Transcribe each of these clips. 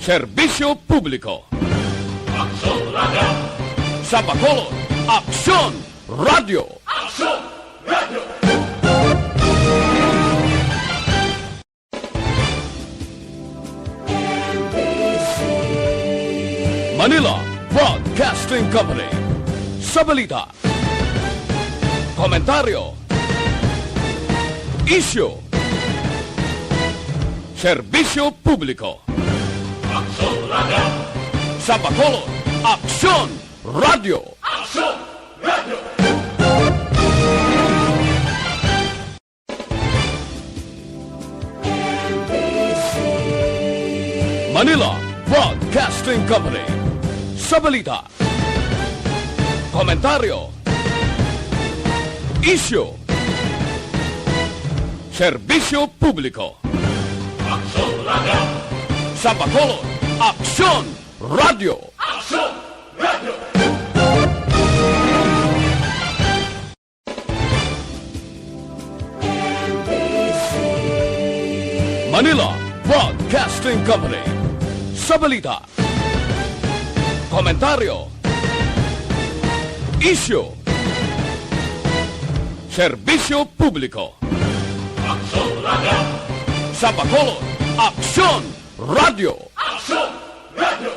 Serbisyo Publiko. Aksyon Radio! Sa Bacolod, Aksyon Radio. Aksyon Radio! Manila Broadcasting Company. Sa balita, komentaryo, isyu, serbisyo publiko. Aksyon Radio! Sa Bacolod, Aksyon Radio. Aksyon Radio! Manila Broadcasting Company. Sa balita, komentaryo, isyu, serbisyo publiko. Aksyon Radio! Sa Bacolod, Aksyon Radio. Aksyon Radio! Manila Broadcasting Company. Sa balita, komentaryo, isyu, serbisyo publiko. Aksyon Radio! Sa Bacolod, Aksyon Radio. Aksyon Radio!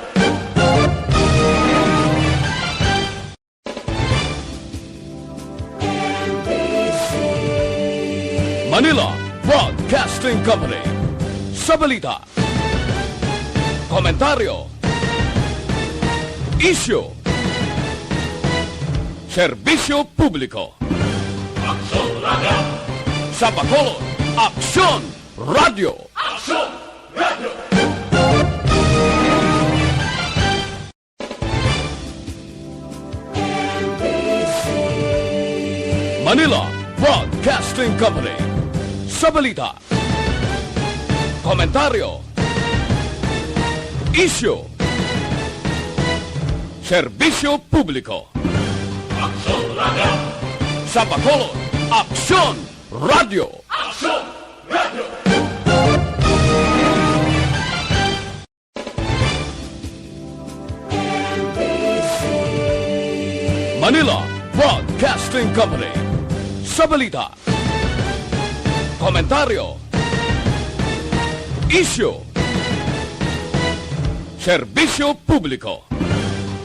Manila Broadcasting Company. Sa balita, komentaryo, isyu, serbisyo publiko. Aksyon Radio! Sa Bacolod, Aksyon Radio. Aksyon Radio! Manila Broadcasting Company. Sa balita, komentaryo, isyu, serbisyo publiko. Aksyon Radio! Sa Bacolod, Aksyon Radio. Aksyon Radio! Manila Broadcasting Company. Sa balita, komentaryo, isyu, serbisyo publiko.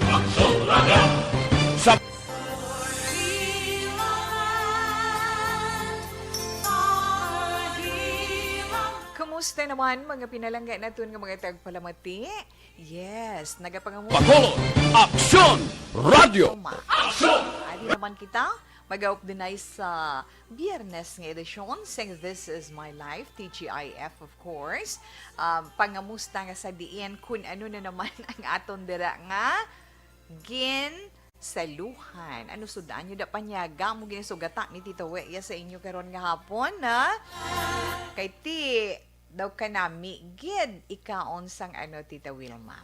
Aksyon Radio! Sa Kumusta naman mga pinalangga natin ng mga tagpalamati? Yes, nagapangamu. Bacolod, Aksyon Radio. Aksyon! Adi naman kita, mag-aop din ay sa Biyernes ng edisyon sang This Is My Life, TGIF of course. Pangamusta nga sa diin kung ano na naman ang aton dira nga gin saluhan. Ano sudan nyo da panyaga mo ginisugata ni Tito Weya sa inyo karon nga hapon na kay ti daw ka na gid ikaon sang ano Tita Wilma.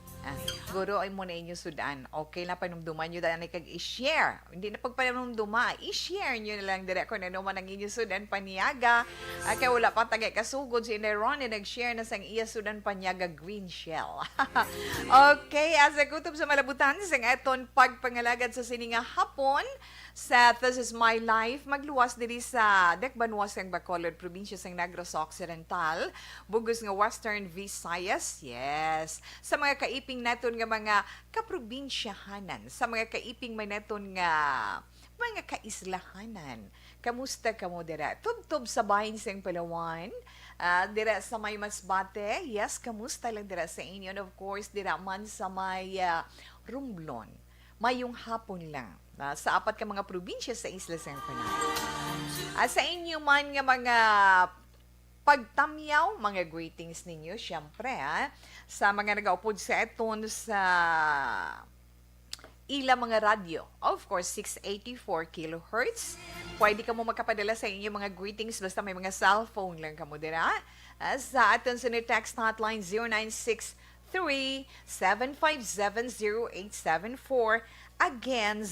Guro ay mo na inyo sudan. Okay lang panumduman nyo dahil kag i-share. Hindi na pagpanumduma, i-share nyo na lang dire kung ano man ang inyo sudan paniyaga. Kaya wala pa tagay kasugod si Neron na nag-share na sang iya sudan paniyaga green shell. Okay, as a kutob sa malabutan sang eton pagpangalagad sa sininga hapon sa This Is My Life, magluwas diri sa Dekbanwas ng Bacolod, probinsya ng Negros Occidental, bugos nga Western Visayas, yes. Sa mga kaiping naton nga mga kaprobinsyahanan, sa mga kaiping may naton nga mga kaislahanan. Kamusta ka mo dira? Tubtob sa bahin sa Palawan, dira sa may Masbate, yes, kamusta lang dira sa inyo? And of course, dira man sa may Romblon, mayong hapon lang. Sa apat ka mga probinsya sa Isla San Fernando. Sa inyo man nga mga pagtamyaw, mga greetings ninyo, syempre, sa mga nag-aupod sa eton sa ila mga radyo. Of course, 684 kilohertz. Pwede ka mo magkapadala sa inyo mga greetings basta may mga cellphone lang ka mo dira. Sa aton sa text hotline 0963-757-0874. Again,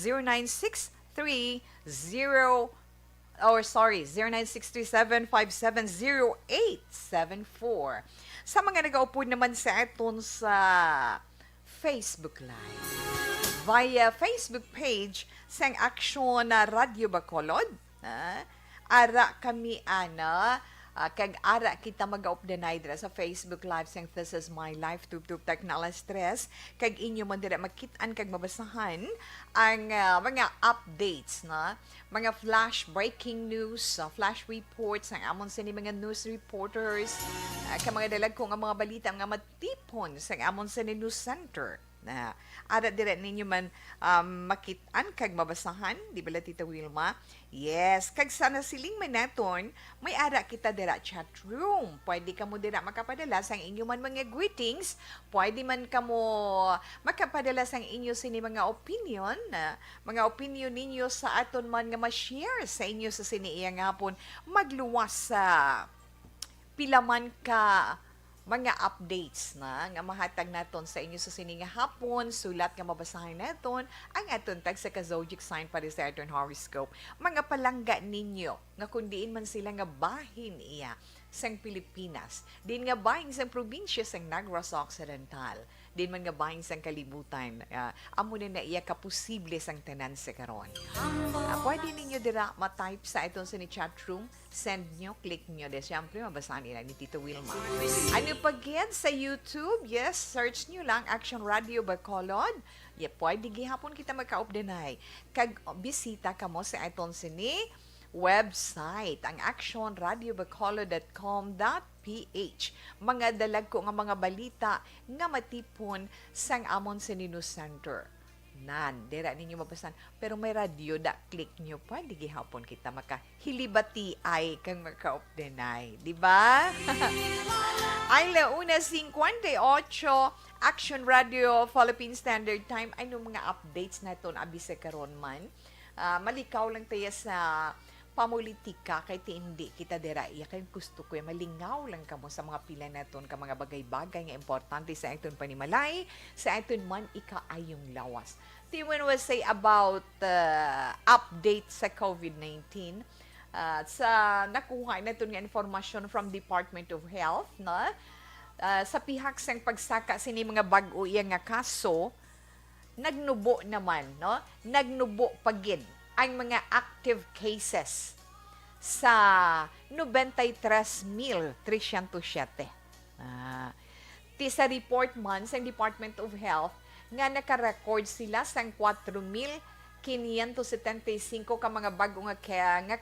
0963-0963-757-0874. Sa mga nag-aupo naman sa aton sa Facebook Live. Via Facebook page sang Aksyon na Radyo Bacolod. Ara kami kag ara kita mag-updanay dira sa Facebook Live sang This is My Life tubtub na alas 3 kag inyo man dira makit-an kag mabasahan ang mga updates na mga flash breaking news, flash reports ang amon sa ni mga news reporters kag mga dalag ko nga mga balita nga matipon sa amon sa ni news center na ara dire ninyo man makit-an kag mabasahan di bala Tita Wilma. Yes, kag sana siling manaton may ara kita dira chat room. Pwede ka mo dira makapadala sang inyo man mga greetings, pwede man kamo makapadala sang inyo sini mga opinion, mga opinion ninyo sa aton man nga ma-share sa inyo sa sini iyang hapon magluwas sa pilaman ka mga updates na nga mahatag naton sa inyo sa sininga hapon, sulat nga mabasahin naton ang aton tag sa ka-zodiac sign para sa aton horoscope. Mga palangga ninyo nga kundiin man sila nga bahin iya sang Pilipinas, din nga bahin sang probinsya sang Negros Occidental, din man nga bahin sang kalibutan. Amo na iya kaposible sang tanan sa karon. Pwede ninyo dira ma-type sa iton sa ni chat room, send nyo, click nyo. De siyempre, mabasahan nila ni Tito Wilma. Ano pa gid sa YouTube? Yes, search nyo lang Action Radio Bacolod. Pwede gihapon kita magka-updanay. Kag bisita ka mo sa iton sini website, ang actionradiobacolod.com.ph. Mga dalag ko nga mga balita nga matipon sang amon sa News Center. Dira ninyo mabasan. Pero may radio click nyo pa, di gihapon kita makahilibati ay kang maka-updanay. Diba? Ay launa 58, Action Radio Philippine Standard Time. Ano mga updates na ito na abisa karon man? Malikaw lang tayo sa pamulitika kay hindi kita dira iya kay gusto ko malingaw lang kamo sa mga pila naton ka mga bagay-bagay nga importante sa aton panimalay sa aton man ikaayong lawas. Tiwan was say about update sa COVID-19 sa nakuha naton nga informasyon from Department of Health na sa pihak sang pagsaka sini mga bag-o iya nga kaso nagnubo naman nagnubo pagid ang mga active cases sa 93,307. Ti sa report man sa Department of Health nga naka-record sila sa 4,575 ka mga bago nga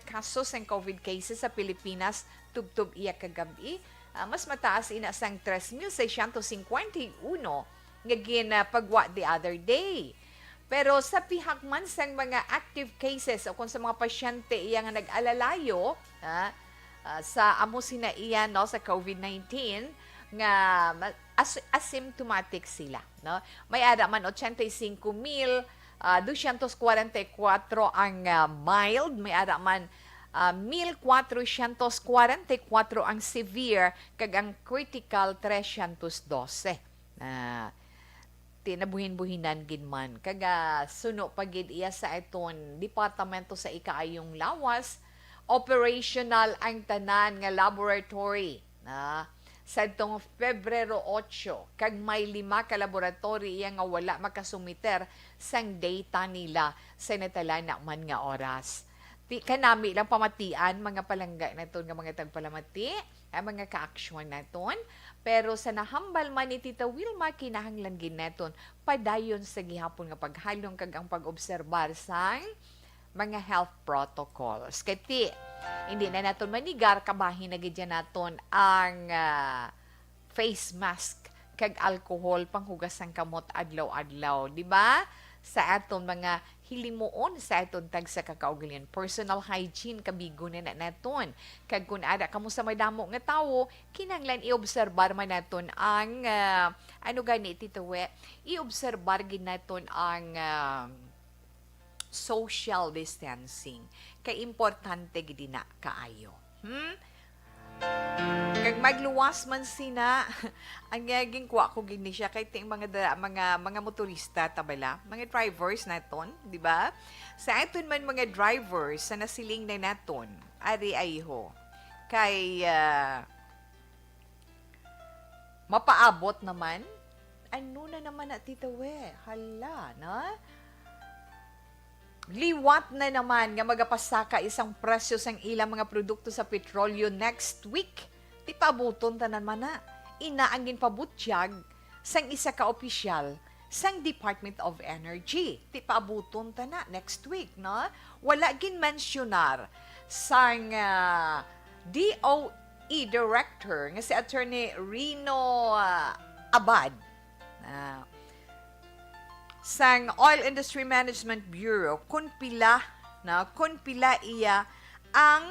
kaso sa COVID cases sa Pilipinas tubtub iya kagabi. Mas mataas ina sang 3,651 nga ginapagwa the other day. Pero sa pihak man sang mga active cases o kung sa mga pasyente iya nga nag-alalayo sa amo sina iya sa COVID-19 nga asymptomatic sila may ada man 85,244 ang mild, may ada man 1,444 ang severe kag ang critical 312 tinabuhin-buhinan gid man kaga suno pagid iya sa iton departamento sa ikaayong lawas operational ang tanan nga laboratory sa itong Pebrero 8 kag may 5 ka laboratory iya nga wala makasumiter sang data nila sa natalana man nga oras. Kanami lang pamatian mga palangga naton nga mga tagpalamati ang mga ka-aksyon naton. Pero sa nahambal man ni Tita Wilma, kinahanglan gineton padayon sa gihapon nga paghalong kag ang pag-obserbar sang mga health protocols. Kati, hindi na naton manigar, kabahin na gidya naton ang face mask kag alcohol panghugas sang kamot adlaw-adlaw. Diba? Sa aton mga hilimuon sa aton tag sa kakaugalingon. Personal hygiene kabigo na naton. Kag kung ada kamo sa madamo nga tawo, kinahanglan i-obserbar man naton ang ano gani Tito We, i-obserbar gid naton ang social distancing. Kay importante gid na kaayo. Kag magluwas man sina ang gaging kuha ko gini siya kay ting mga motorista tabala, mga drivers naton, di ba? Sa aton man mga drivers sa nasiling na naton, ari ayho kay mapaabot naman. Ano na naman na Tita We? Hala, na? Liwat na naman nga magapasaka isang presyo sang ilang mga produkto sa petrolyo next week. Ti paabuton ta naman na. Inaangin pabutyag sang isa ka opisyal sang Department of Energy. Ti paabuton ta na next week, no? Wala gin mensyonar sang DOE Director nga si Attorney Rino Abad. Sang Oil Industry Management Bureau kung pila iya ang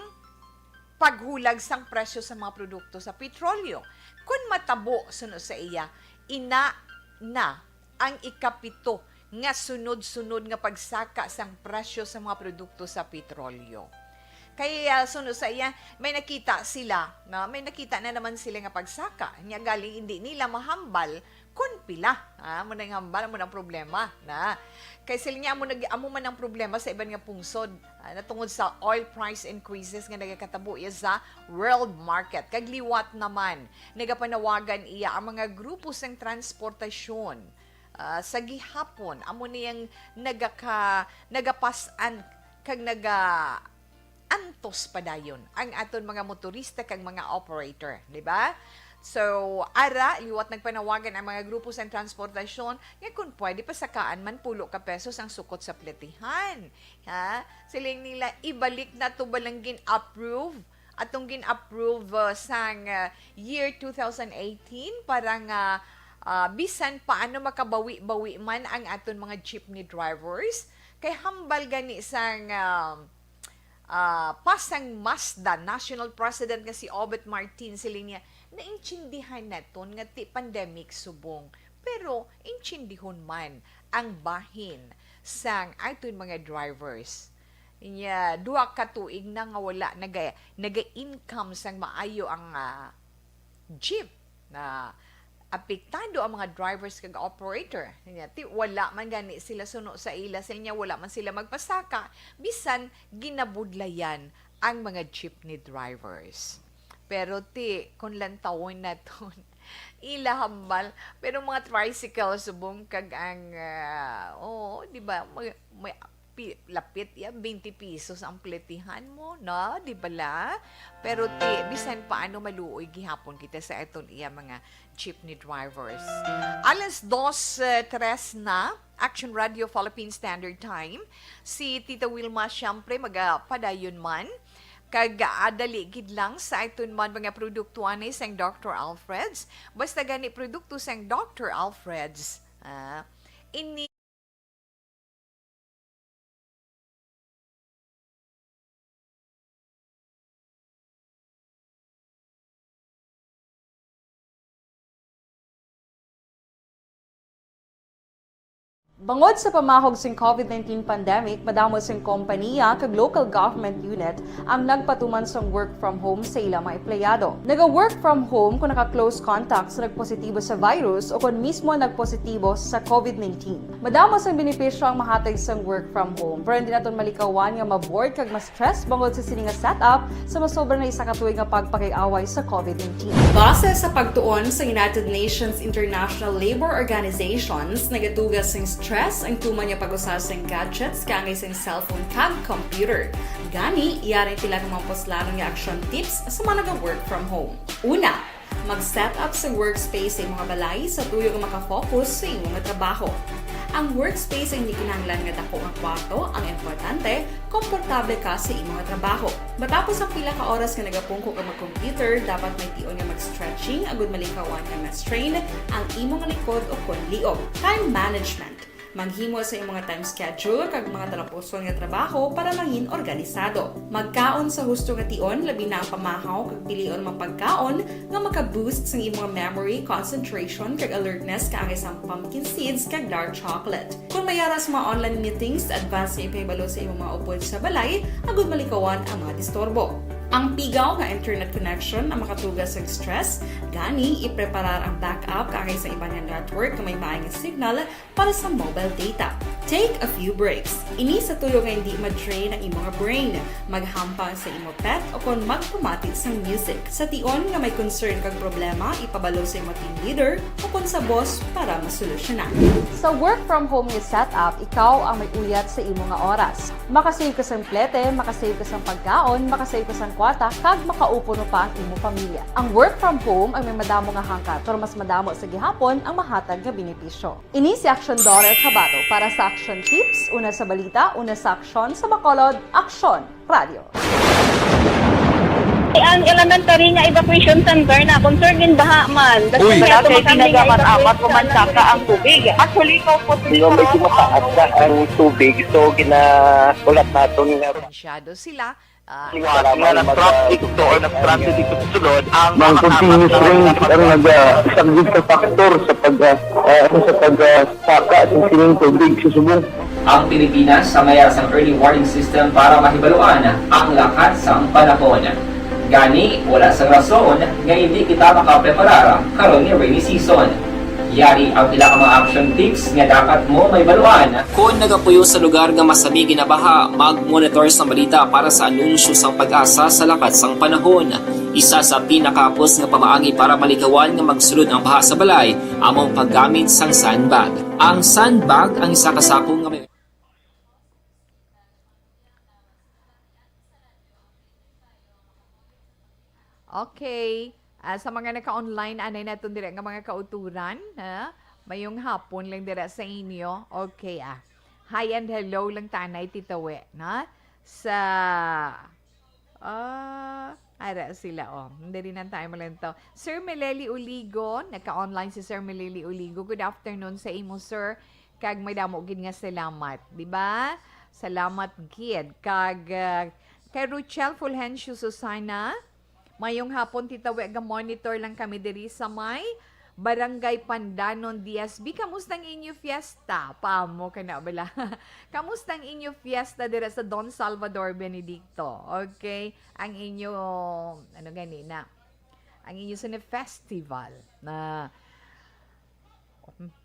paghulag sang presyo sa mga produkto sa petrolyo. Kung matabo suno sa iya, ina na ang ikapito nga sunod-sunod nga pagsaka sang presyo sa mga produkto sa petrolyo. Kaya sunod sa iya, may nakita sila, may nakita na naman sila nga pagsaka. Nya galing hindi nila mahambal kun pila. Mo nang hambal mo ng problema na. Kay sila niya amo man ang problema sa iban nga pungsod natungod sa oil price increases nga nagakatabo iya sa world market. Kagliwat naman nagapanawagan iya ang mga grupo sang transportasyon sa gihapon amo niyang nagapasan kag antos padayon ang aton mga motorista kag mga operator, di ba? So, ara, liwat nagpanawagan ang mga grupo sa transportasyon, nga kung pwede pasakaan man pulo ka pesos ang sukot sa pletihan. Ha? Siling nila ibalik na to balang gin-approve atong gin-approve sang year 2018 para nga bisan paano makabawi-bawi man ang aton mga jeepney drivers kay hambal gani sang pasang Mazda National President nga si Obet Martin siling niya naintindihan naton nga ti pandemic subong pero intindihon man ang bahin sang aton mga drivers niya duha ka tuig na nga wala naga-income sang maayo ang jeep na apektado ang mga drivers kag operator. Ti wala man gani sila suno sa ila sa niya wala man sila magpasaka bisan ginabudlayan ang mga jeepney drivers. Pero ti kun lantawon naton ila hambal pero mga tricycle subong kag ang di ba may lapit ya 20 pesos ang pletihan mo no di bala pero ti bisan paano maluoy gihapon kita sa eton iya mga jeepney drivers. Alas 2:03 na Action Radio Philippine Standard Time. Si Tita Wilma siyempre magapadayon man kag adali gid lang sa iton man mga produkto ani sang Dr. Alfred's. Basta gani produkto sang Dr. Alfred's. Ini Bangod sa pamahog sing COVID-19 pandemic, madamo sing kompanya kag local government unit ang nagpatuman sang work from home sa ilang mga empleyado. Naga-work from home kung naka-close contact sa nagpositibo sa virus o kung mismo nagpositibo sa COVID-19. Madamo sang benepisyo ang mahatag sang work from home, pero hindi naton malikawan nga ma-bored kag ma-stress bangod sa sini nga setup sa masobra na isa ka tuig nga pagpakiaway sa COVID-19. Base sa pagtuon sa United Nations International Labor Organizations, nagatugas sing stress ang tuman niya pag-usas ng gadgets kangay sa cellphone kag computer. Gani, iyari tila ng mga poslanong nga action tips sa mga nag-work from home. Una, mag-set up sa workspace sa mga balay sa tuyo nga makafocus sa imong trabaho. Ang workspace ay hindi kinahanglan nga dako nga kwarto, ang importante, komportable ka sa imong trabaho. Matapos ang pila ka oras nga nagapungko ka mag-computer, dapat may tion nga mag-stretching agud malikawan nga ma-strain ang imong likod o konliog. Time management. Maghimo sa imong time schedule kag mga talapuson nga trabaho para mangin organisado. Magkaon sa husto nga tion labi na ang pamahaw kag pilion mang pagkaon nga maka-boost sa imong memory, concentration kag alertness kaangay sa pumpkin seeds kag dark chocolate. Kung mayaras mga online meetings, advance sa ipahibalo sa imong mga upod sa balay, agud malikawan ang mga disturbo. Ang pigaw nga internet connection ang makatugas sa stress, gani ipreparar ang backup kakay sa ibang nga network na may maayong signal para sa mobile data. Take a few breaks. Ini sa tuyo nga hindi ma-drain ang imong brain, maghampang sa imo pet o kung magpamati sa music. Sa tion nga may concern kag problema, ipabalo sa imo team leader o kung sa boss para masolusyonan. Sa work from home nga setup, ikaw ang may uyat sa imo nga oras. Makasave ka sa plete, makasave ka sa pagkaon, makasave ka sa kwarta, kag makaupo no pa ang imo pamilya. Ang work from home ay may madamo nga hangkat, pero mas madamo sa gihapon ang mahatag nga benepisyo. Ini si Action Daughter Kabato para sa Action Tips, una sa balita, una sa aksyon sa Bacolod, Action Radio. Ang elementary nga evacuation center na concern din baha man. Uy! Kasi tinagaman apat pumansaka ang tubig. Actually, ikaw po Di ba medyo mataas na ang tubig, so ginaulat natin nga Masyado sila. para nag-traffic to or nag-traffic dito sa sulod ang mga continuous rain ang nag-isang sa factor sa pagsaka at sining tubig sa subong. Ang Pilipinas sa mayas ang early warning system para mahibaluan ang lakas ng panahon. Gani, wala sa rason nga hindi kita makapreparar karon ni rainy season. Yari ang ilang mga action tips nga dapat mo may baluan. Kung nagapuyo sa lugar nga masabi ginabaha, mag-monitor sa balita para sa anunsyo sang pag-asa sa lakat sang panahon. Isa sa pinakapos nga pamaagi para malikawan nga magsulod ang baha sa balay, among paggamit sang sandbag. Ang sandbag ang isa ka sakong nga may Okay. Sa mga naka-online, anay na ito dire nga mga kauturan. Mayong hapon lang dire sa inyo. Okay, Hi and hello lang tanay, Tita We. Sa... ara sila, Hindi rin ang time lang to. Sir Meleli Uligo, naka-online si Sir Meleli Uligo. Good afternoon sa imo, sir. Kag may damo gid nga salamat. Diba? Salamat gid. Kag kay Ruchel Fulgencio Susana, mayong hapon, Tita We, monitor lang kami diri sa may Barangay Pandanon, DSB. Kamusta ang inyo fiesta? Paamo ka na, bala. Kamusta ang inyo fiesta dira sa Don Salvador Benedicto? Okay? Ang inyo, ang inyo sa festival na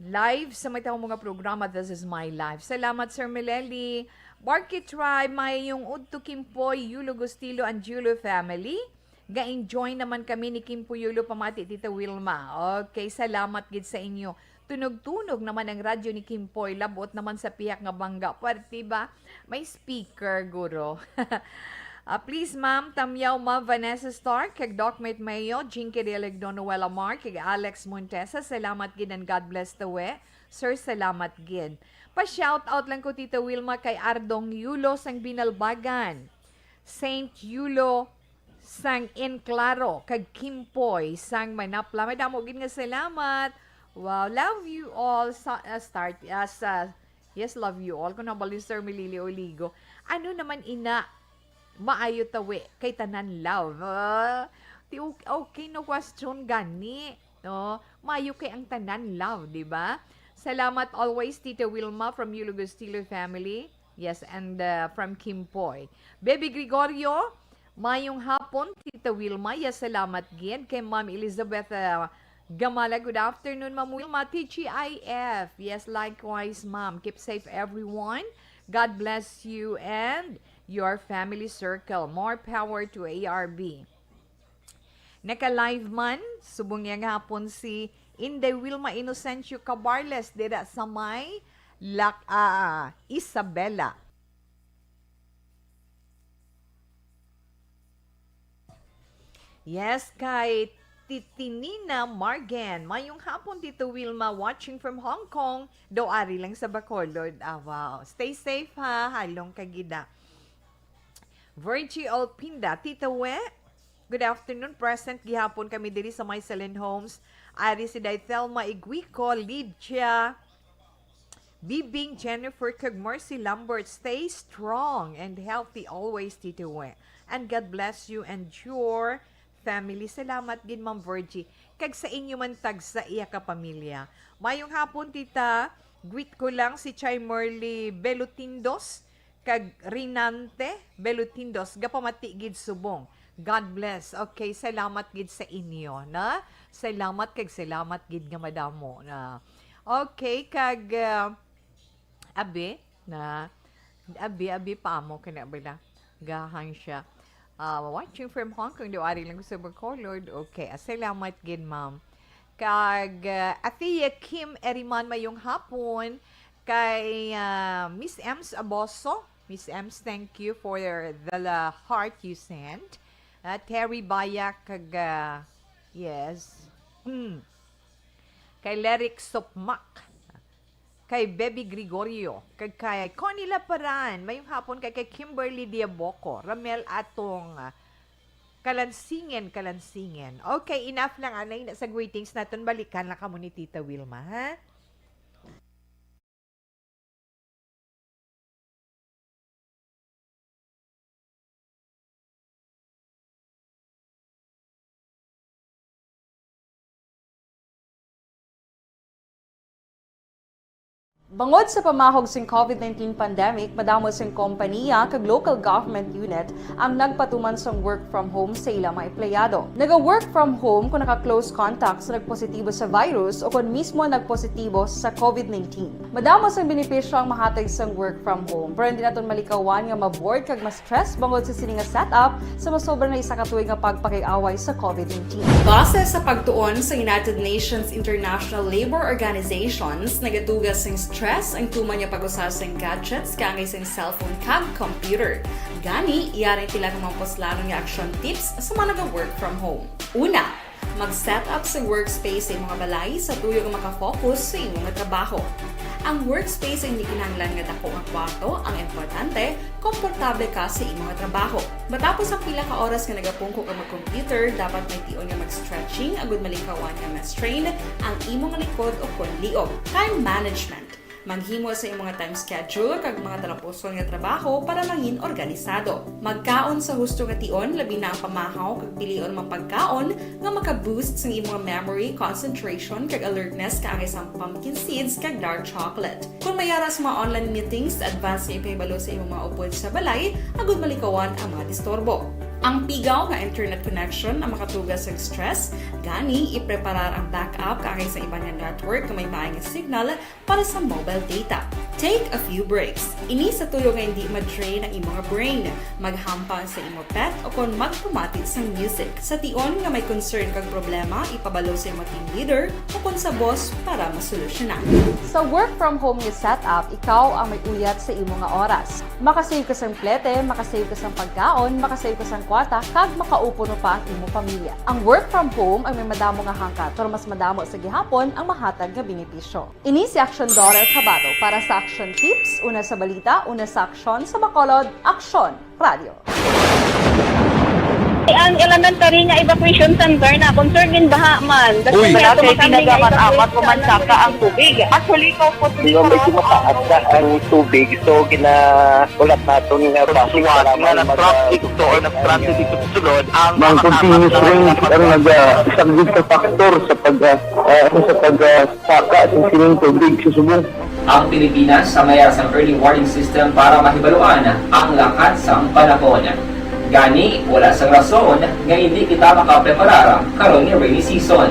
live sa may tawang mga programa. This is my life. Salamat, Sir Meleli. Barky Tribe, may yung Udto Kimpoy, Yulo Gustilo, and Julo family. Ga-enjoy naman kami ni Kim Puyulo, pamati Tita Wilma. Okay, salamat gid sa inyo. Tunog-tunog naman ang radyo ni Kim Poy. Labot naman sa piyak nga bangga. Pwerte ba? May speaker, guro. Please, ma'am, Tamyaw, ma'am, Vanessa Stark, kag Docmate Mayo, Jinky Rielig Donuela Mark, kag Alex Montesa, salamat gid and God bless the way. Sir, salamat gid. Pa-shoutout lang ko, Tita Wilma, kay Ardong Yulo sang Binalbagan. Saint Yulo sang Enclaro, kag Kimpoy, sang Manapla. May damo gid nga salamat. Wow, love you all. Yes, love you all. Kung nabali Sir Melili Oligo. Ano naman ina, maayo tawi, kay tanan love. Okay, no question gani. No? Maayo kay ang tanan love, di ba? Salamat always, Tita Wilma from Yulo Gustilo family. Yes, and from Kimpoy. Baby Gregorio, mayong hapon, Tita Wilma. Yes, salamat gid kay Ma'am Elizabeth Gamala. Good afternoon, Ma'am Wilma. TGIF. Yes, likewise, Ma'am. Keep safe, everyone. God bless you and your family circle. More power to ARB. Naka-live man, subong yang hapon si Inday Wilma Inocencio Cabarles dira sa may Isabela. Yes, kay Titinina Margan. Mayong hapon, Tito Wilma, watching from Hong Kong. Doari lang sa Bacolod. Wow. Stay safe, ha. Halong kagida. Virgie Alpinda. Tita We, good afternoon. Present gihapon kami diri sa Mycelene Homes. Ari si Thelma Iguico, Lydia Bibing, Jennifer, kag Mercy Lambert. Stay strong and healthy always, Tita We. And God bless you and your family. Salamat din, Ma'am Virgie. Kag sa inyo man tag sa iya ka pamilya. Mayong hapon, Tita. Greet ko lang si Chay Merly Belutindos kag Rinante Belutindos. Gapamati gid subong God bless. Okay, salamat gid sa inyo, na? Salamat gid nga madamo na. Okay, kag abi pa mo kana bala. Gahan siya. Watching from Hong Kong, diwari lang ko sa Bacolod. Okay, salamat gid ma'am. Kag Athea Kim Eriman mayong hapon. Kay Miss Ems Aboso. Miss Ems, thank you for the heart you sent. Terry Bayak, kag, yes. Kay Lerick Sopmak. Kay Baby Gregorio. Kay Connie Laparan. Mayong hapon kay Kimberly Diaboco. Ramel Atong Kalansingen. Okay, enough lang anay na sa greetings natin. Balikan lang kamo ni Tita Wilma, ha? Bangod sa pamahog sing COVID-19 pandemic, madamo sing kompanya kag local government unit ang nagpatuman sang work from home sa ilang mga empleyado. Naga-work from home kung naka-close contact sa nagpositibo sa virus o kung mismo nagpositibo sa COVID-19. Madamo sang benepisyo ang mahatag sang work from home, pero hindi naton malikawan nga ma-bored kag ma-stress bangod sa sini nga setup sa masobra na isa ka tuig nga pagpakiaway sa COVID-19. Base sa pagtuon sa United Nations International Labour Organizations, nagatugas sing stress ang tuman niya pag-usar sa gadgets kangay sa cellphone kag computer. Gani, iyaray tila ng mga poslanong nga action tips sa mga nag-work from home. Una, mag-set up sa workspace sa mga balay sa tuyo nga makafocus sa imong trabaho. Ang workspace ay hindi kinahanglan nga dako nga kwarto, ang importante, komportable ka sa imong trabaho. Matapos ang pila ka oras nga nagapungko ka mag-computer, dapat may tion nga mag-stretching agud malikawan nga ma-strain ang imong likod o konliog. Time management. Manghimo sa imong time schedule kag mga talapuson nga trabaho para mangin organisado. Magkaon sa husto nga tion, labi na ang pamahaw kag pilion mapagkaon nga maka-boost sa imong memory, concentration kag alertness kaangay sa pumpkin seeds kag dark chocolate. Kung mayara sa mga online meetings, advance na ipahibalo sa imong mga upod sa balay, agud malikawan ang mga disturbo. Ang pigaw nga internet connection ang makatugas sa stress, gani ipreparar ang backup kaangay sa iba nga network nga may maayong signal para sa mobile data. Take a few breaks. Ini sa tuyo nga hindi ma-drain ang imong brain, maghampang sa imong pet o kon magpumati sa music. Sa tion nga may concern kag problema, ipabalo sa imong team leader o kon sa boss para masolusyonan. Sa work from home nga setup, ikaw ang may uyat sa imong nga oras. Makasave ka sa plete, makasave ka sa pagkaon, makasave ka sa kwata, kag makaupo no pa ang imong pamilya. Ang work from home ay may madamo nga hangkat, pero mas madamo sa gihapon ang mahatag nga benepisyo. Ini si Action Dorel Cabato para sa Action Tips, una sa balita, una sa aksyon sa Bacolod, Action Radio. Ang elementary nga evacuation center na concern din baha man. Uy! Kasi pinagaman apat pumansaka ang tubig. Actually, ko po Di ba medyo mataas na ang tubig, so ulat natin nga pasiwat nga nag-traffic to or nag-transit dito sa sulod ang mga continuous rains ang nag-sagbit sa factor sa pagsaka sa sining tubig sa subong. Ang Pilipinas sa mayroon sa early warning system para mahibaluan ang lakat sa panahon. Gani, wala sa rason nga hindi kita makapreparar karon ni rainy season.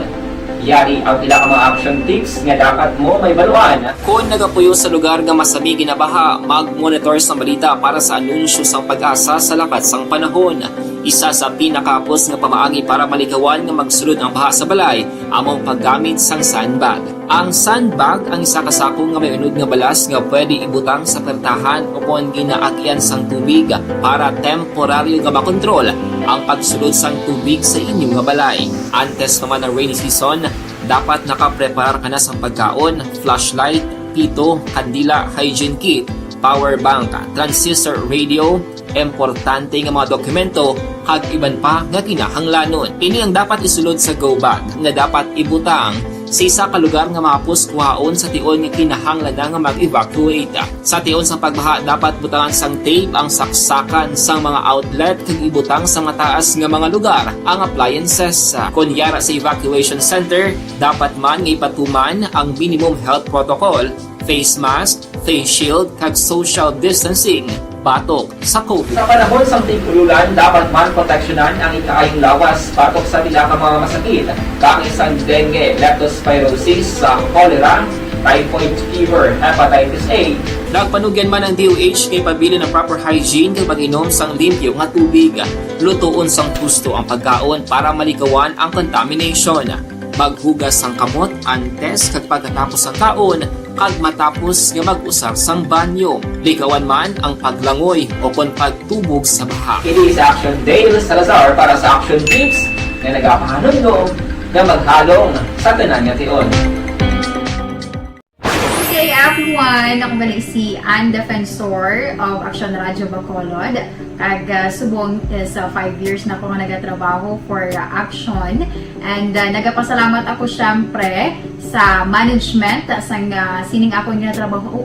Yari ang pila ka mga action tips nga dapat mo may baluan. Kung nagapuyo sa lugar nga masabi ginabaha, mag-monitor sa balita para sa anunsyo sa pag-asa sa lakat sang panahon. Isa sa pinakapos nga pamaagi para malikawan nga magsulod ang baha sa balay, among paggamit sang sandbag. Ang sandbag ang isa kasakong nga may unod nga balas nga pwede ibutang sa pertahan o kung ginaagyan sang tubig para temporaryo nga makontrol ang pagsulod sang tubig sa inyong nga balay. Antes naman ng rainy season, dapat nakapreparar ka na sa pagkaon, flashlight, pito, kandila, hygiene kit, power bank, transistor radio, importante nga mga dokumento, kag iban pa nga kinahanglanon. Ini ang dapat isulod sa go bag nga dapat ibutang sa isa ka lugar nga mapos kuhaon sa tion nga kinahanglan nga mag-evacuate. Sa tion sa pagbaha, dapat butangan sang tape ang saksakan sang mga outlet kag ibutang sa mataas nga mga lugar ang appliances. Kunyara sa evacuation center, dapat man nga ipatuman ang minimum health protocol, face mask, face shield kag social distancing. batok sa COVID. Sa panahon sa tigululan, dapat man proteksyonan ang ikaayong lawas batok sa bilakang mga masakit, kakisan dengue, leptospirosis, cholera, typhoid fever, hepatitis A. Nagpanugyan man ang DOH kay pabili ng proper hygiene kay pag-inom sang limpyo nga tubig. Lutuon sang gusto ang pagkaon para malikawan ang contamination. Maghugas sang kamot antes kag pagkatapos ang kaon kag matapos nga mag-usar sang banyo. Likawan man ang paglangoy o kon pagtubog sa baha. It is Action Dale Salazar para sa Action Tips na nagapahanong na maghalong sa tanan nga tion. Hey everyone! Ako balik si Ann Defensor of Action Radio Bacolod. Kag subong is 5 years na ako nga nagatrabaho for Action. And nagapasalamat ako syempre sa management sang sining ako nga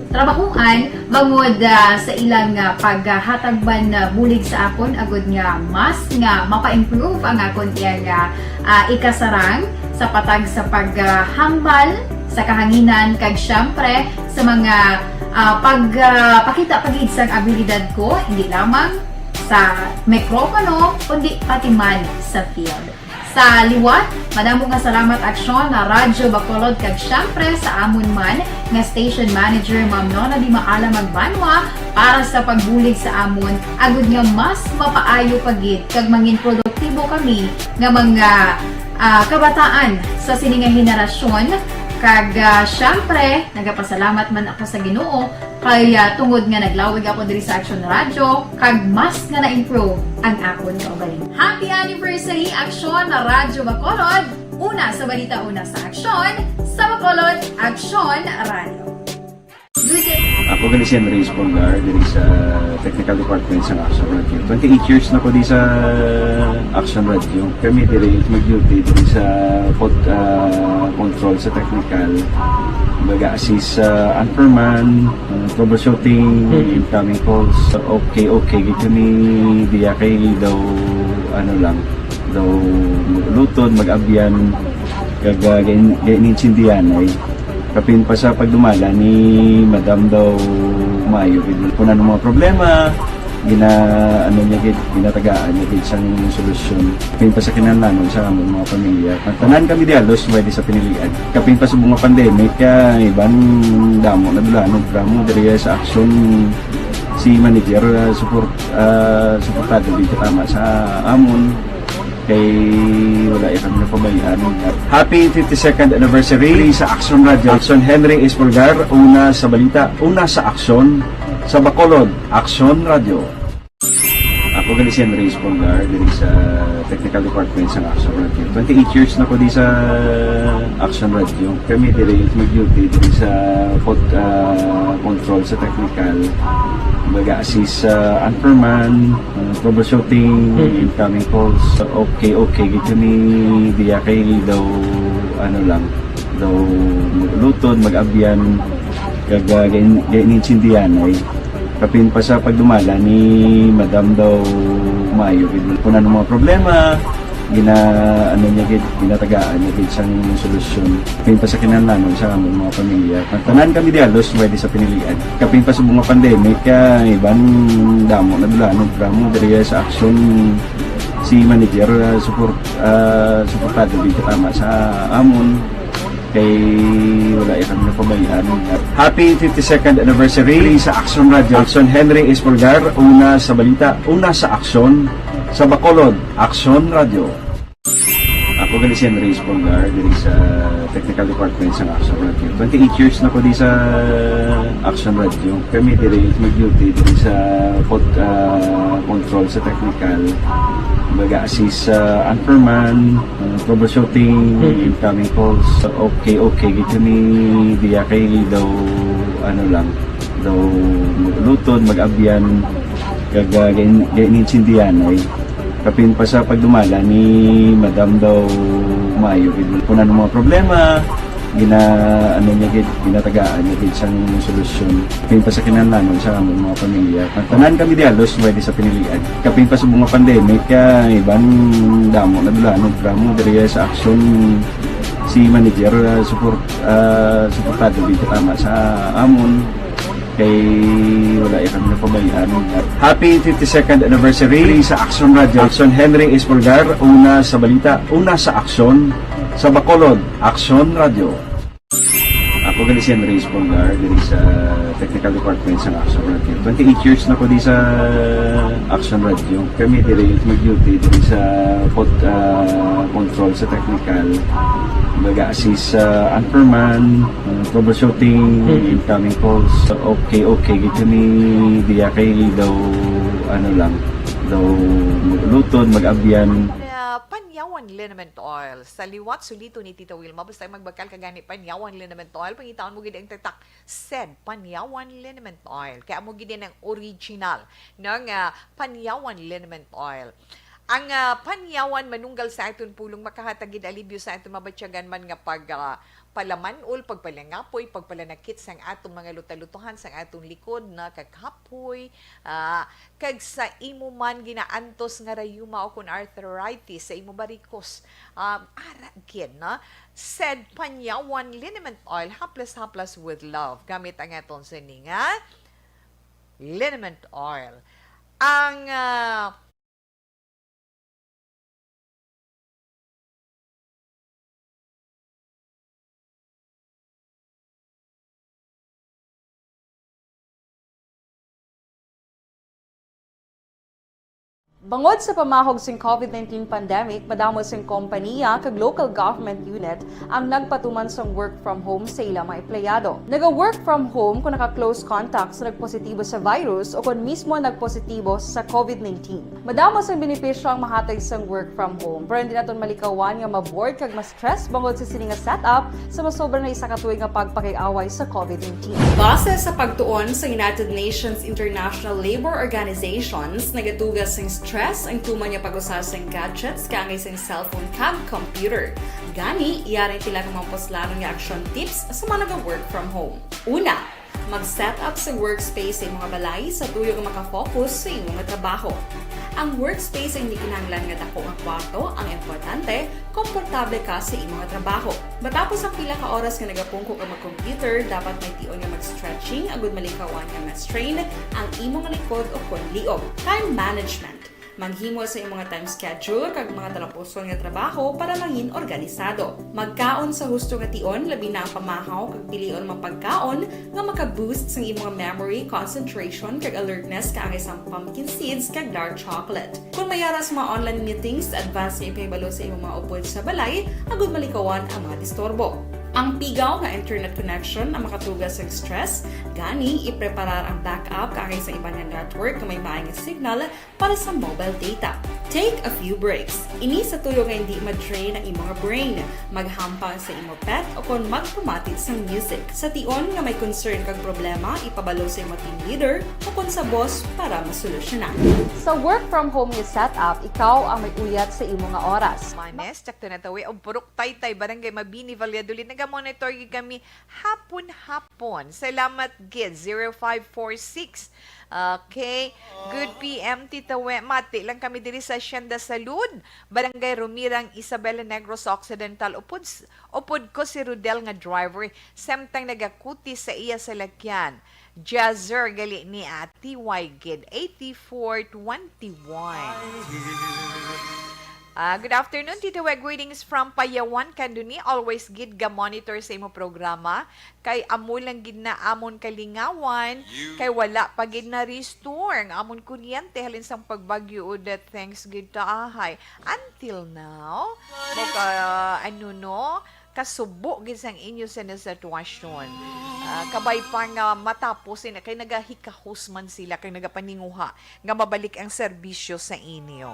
trabahuan bangod sa ilang paghatagban bulig sa akon agud nga mas nga mapa-improve ang akon iyang ikasarang sa patag sa paghambal sa kahanginan kag syempre sa mga pagpakita pagid sang abilidad ko hindi lamang sa mikropono kundi pati man sa field. Sa liwat, madamo nga salamat Aksyon na Radyo Bacolod kag syempre sa amon man nga station manager Ma'am Nona Di Maala Magbanwa para sa pagbulig sa amon agud nga mas mapaayo pagid kag mangin produktibo kami nga mga kabataan sa sininga henerasyon. Kag syempre, nagapasalamat man ako sa Ginoo kay tungod nga naglawig ako diri sa Action Radio kag mas nga na-improve ang akon kaugaling. Happy anniversary Action Radio Bacolod! Una sa balita, una sa Action, sa Bacolod, Action Radio. Good day! Ako gali si Enrique Polgar diri sa Technical Department sa Action Radio. 28 years na ko di sa Action Radio. Kami diri mag-duty diri sa control sa technical. Mag-assist sa anchorman, troubleshooting, incoming calls. Okay. Gito ni diya kay daw daw lutod, mag-abyan, ganinsindihan ay kapin pa sa pagdumala ni Madam daw Mayo. Kung ano mga problema, ginatagaan niya gid sang solusyon. Kapin pa sa kinahanglan sa among mga pamilya. Tanan kami dialos pwede sa pinilian. Kapin pa sa mga pandemic, iban damo na dulanog dramo diri sa Action si manager suportado dito tama sa amon kay wala kami napabayaan. Happy 52nd anniversary sa Action Radio. Action Henry Espolgar, una sa balita, una sa Action, sa Bacolod, Action Radio. Ako gali si Henry Espolgar diri sa Technical Department sa Action Radio. 28 years na ko di sa Action Radio. Kami diri mag-duty diri sa control sa technical. Mag-assist sa anchorman, troubleshooting, incoming calls. Okay. Gito ni diya kay daw daw lutod, mag-abyan, ganinsindihan ay kapin pa sa pagdumala ni Madam daw Mayo. Kung ano mga problema, ginatagaan niya gid sang solusyon. Kapin pa sa kinahanglan sa among mga pamilya. Tanan kami dialos pwede sa pinilian. Kapin pa sa mga pandemic, iban damo na dulanog dramo diri sa Action si manager suportado dito tama sa amon kay wala kami napabayaan. Happy 52nd anniversary sa Action Radio. Action Henry Espolgar, una sa balita, una sa Action, sa Bacolod, Action Radio. Ako gali si Enrique Polgar diri sa Technical Department sa Action Radio. 28 years na ko di sa Action Radio. Kami diri mag-duty diri sa control sa technical. Mag-assist sa anchorman, troubleshooting, incoming calls. Okay. Gito ni diya kay daw daw lutod, mag-abyan, ganinsindihan ay kapin pa sa pagdumala ni Madam daw Mayo. Kung ano mga problema, ginatagaan niya gid sang solusyon. Kapin pa sa kinahanglan sa among mga pamilya. Tanan kami dialos pwede sa pinilian. Kapin pa sa mga pandemic, iban damo na dulanog dramo diri sa Action si manager suportado dito tama sa amon kay wala yan kami napabayaan. Happy 52nd anniversary sa Action Radio. Action Henry Espolgar, una sa balita, una sa aksyon, sa Bacolod, Action Radio. Ako gali si Henry Espolgar, diri sa Technical Department sa Action Radio. 28 years na ko di sa Action Radio. Kami diri mag-duty diri sa control sa technical. Mag-assist sa anchorman, troubleshooting, incoming calls. Okay, gito ni diya kay daw, daw maglutod, mag-abyan. Panyawan liniment oil. Sa liwat, sulito ni Tita Wilma. Basta magbakal ka gani panyawan liniment oil. Pangitawan mo gini ang tatak said panyawan liniment oil. Kaya mo gini ang original ng panyawan liniment oil. Ang panyawan manunggal sa aton pulong makahatagid alibyo sa aton mabatyagan man nga palamanol, pagpalangapoy, pagpalanakit sang atong mga lutalutuhan sang atong likod na kaghapoy, kag sa imo man ginaantos nga rayuma o kun arthritis sa imo barikos. Aragin, na? Said panyawan liniment oil, haplas with love. Gamit ang atong sininga liniment oil. Ang Bangod sa pamahog sing COVID-19 pandemic, madamo sing kompanya kag local government unit ang nagpatuman sang work from home sa ilang mga empleyado. Naga-work from home kung naka-close contact sa nagpositibo sa virus o kung mismo nagpositibo sa COVID-19. Madamo sang benepisyo ang mahatag sang work from home, pero hindi naton malikawan nga ma-bored kag ma-stress bangod sa sini nga setup sa masobra na isa ka tuig nga pagpakiaway sa COVID-19. Base sa pagtuon sa United Nations International Labour Organizations, nagatugas sang stress ang tuman niya pag-usas ng gadgets kangay sa cellphone cam computer. Gani, iyaring tila ng mga poslanong nga action tips sa mga nag-work from home. Una, mag-set up sa workspace sa mga balay sa tuyo nga makafocus sa iyong trabaho. Ang workspace ay hindi kinahanglan nga dako ang kwarto, ang importante, komportable ka sa iyong trabaho. Matapos ang pila ka oras nga nagapungko ka mag-computer, dapat may tion nga mag-stretching agud malikawan nga ma-strain ang imong likod o konliog. Time management. Manghimo sa imong time schedule kag mga talapuson nga trabaho para mangin organisado. Magkaon sa husto nga tion, labi na ang pamahaw kag pilion mang pagkaon nga maka-boost sa imong memory, concentration kag alertness kaangay sang pumpkin seeds kag dark chocolate. Kung mayaras mga online meetings, advance nga ipahibalo sa imong mga upod sa balay, agud malikawan ang mga disturbo. Ang pigaw nga internet connection ang makatugas sa stress, gani ipreparar ang backup kaangay sa ibang network na may maayong signal para sa mobile data. Take a few breaks. Ini sa tuyo nga hindi ma-drain ang imong brain, maghampang sa imong pet o kung magpumatid sa music. Sa tion nga may concern kag problema, ipabalo sa imong team leader o kung sa boss para masolusyonan. Sa work from home nga setup, ikaw ang may uyat sa imong nga oras. Manes, tsakto na tawi, ang purok tay-tay, barangay Mabini, Valladolid, nag-monitor kami hapon-hapon. Salamat, Gid, 0546. Okay. Good PM, Tita We. Mati lang kami diri sa Hacienda Salud, Barangay Rumirang, Isabela Negros Occidental. Upod ko si Rudel nga driver. Samtang nagakuti sa iya sa lakyan. Jazzer gali ni Ati Gid, 8421. Good afternoon, Tita We. Greetings from Payawan, Kanduni. Always gid ga monitor sa imo programa. Kay amo lang gid na amon kalingawan. Kay wala pa gid na restore ang amon kuryente halin sang pagbagyo udet. Thanks gid ta ahay. Until now, kasubo gid sang inyo sa sitwasyon. Kabay pa nga matapos kay nagahikahos man sila kay nagapaninguha nga mabalik ang serbisyo sa inyo.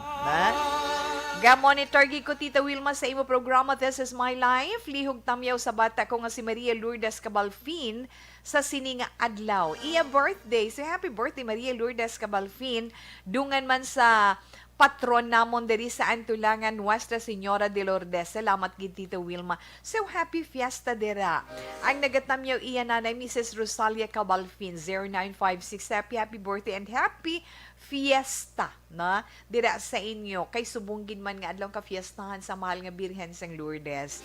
Ga-monitor ko Tita Wilma sa imo programa This is My Life. Lihog tamyaw sa bata ko nga si Maria Lourdes Cabalfin sa sininga adlaw. Iya birthday. So happy birthday Maria Lourdes Cabalfin. Dungan man sa patron namon diri sa Antulangan, Nuestra Señora de Lourdes. Salamat gid Tita Wilma. So happy fiesta dira. Ang nagatamyaw iya nanay Mrs. Rosalia Cabalfin 0956. Happy birthday and happy fiesta na dira sa inyo. Kay subunggin man nga adlaw ka fiestahan sa mahal nga Birhen sang Lourdes.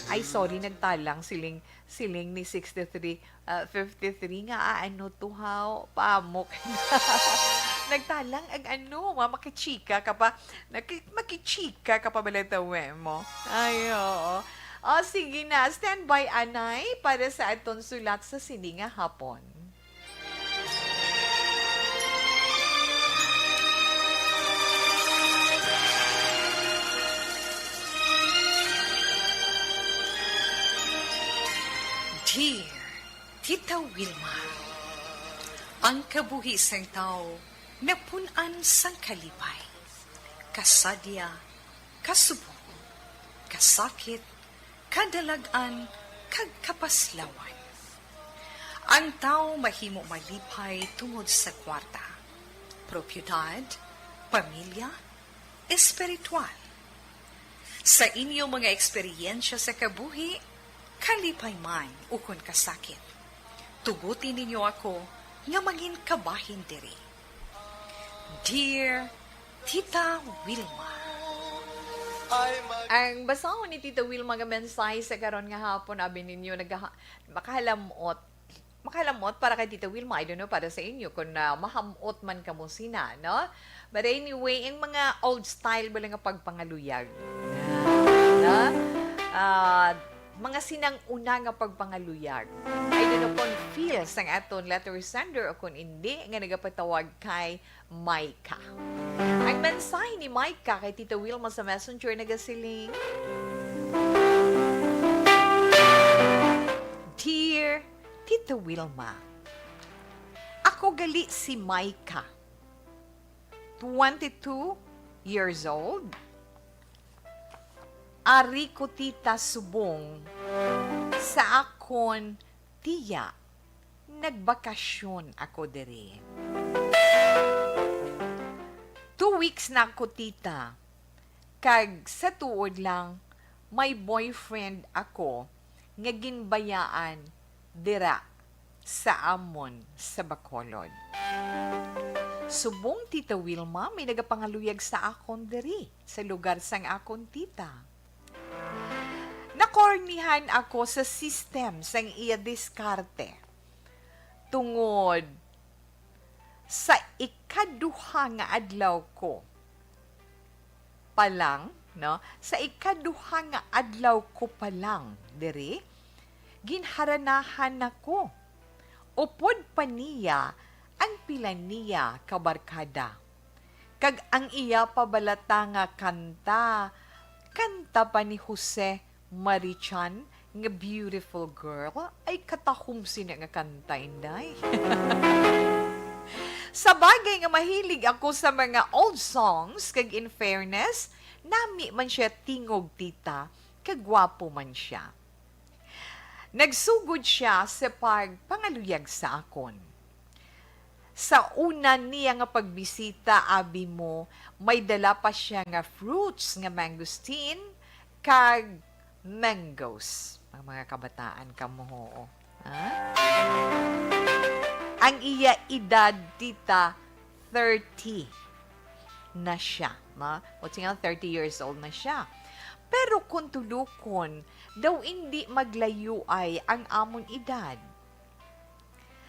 Ay sorry nagtalang siling ni 53 nga ano tuhaw pamok. Nagtalang ang makichika ka pa. Makichika ka pa balatawe mo. Ay, oo. O, sige na. Stand by, Anay, para sa aton sulat sa sininga hapon. Dear Tita Wilma, ang kabuhisang tao napunan sang kalipay, kasadya, kasubok, kasakit, kadalagan, kag kapaslawan. Ang tao mahimo malipay tungod sa kwarta, propiedad, pamilya, espiritual. Sa inyo mga eksperyensya sa kabuhi, kalipay man ukon kasakit. Tugutin ninyo ako nga mangin kabahin diri. Dear Tita Wilma. Ang basahon ni Tita Wilma nga mensahe sa karon nga hapon abi ninyo makahalamot para kay Tita Wilma. I don't know para sa inyo kung mahamot man kamo sina, no? But anyway, ang mga old style ba lang nga pagpangaluyag. Mga sinang una nga pagpangaluyag. I don't know kung feels ang aton letter sender o kung hindi nga nagapatawag kay Maika. Ang mensahe ni Maika kay Tita Wilma sa messenger nagasiling, Dear Tita Wilma, ako gali si Maika, 22 years old. Ari ko tita subong sa akon tiya. Nagbakasyon ako diri. 2 weeks na ako tita. Kag sa tuod lang, may boyfriend ako nga ginbayaan dira sa amon sa Bacolod. Subong Tita Wilma, may nagapangaluyag sa akon diri sa lugar sang akon tita. Nakornihan ako sa system sang iya diskarte. Tungod sa ikaduha nga adlaw ko palang, no? Sa ikaduha nga adlaw ko palang, diri, ginharanahan ako. Upod pa niya ang pila niya kabarkada. Kag ang iya pabalata nga kanta pa ni Jose Marichan nga beautiful girl ay katahumsin nga kanta, inday. Sa bagay nga mahilig ako sa mga old songs, kag in fairness, nami man siya tingog tita, kag gwapo man siya. Nagsugod siya sa pagpangaluyag sa akon. Sa una niya nga pagbisita, abi mo, may dala pa siya nga fruits nga mangosteen, kag mangoes. Mga kabataan kamo. Ang iya edad, tita, 30 na siya. O nga, 30 years old na siya. Pero kung tulukon, daw hindi maglayo ay ang amon edad.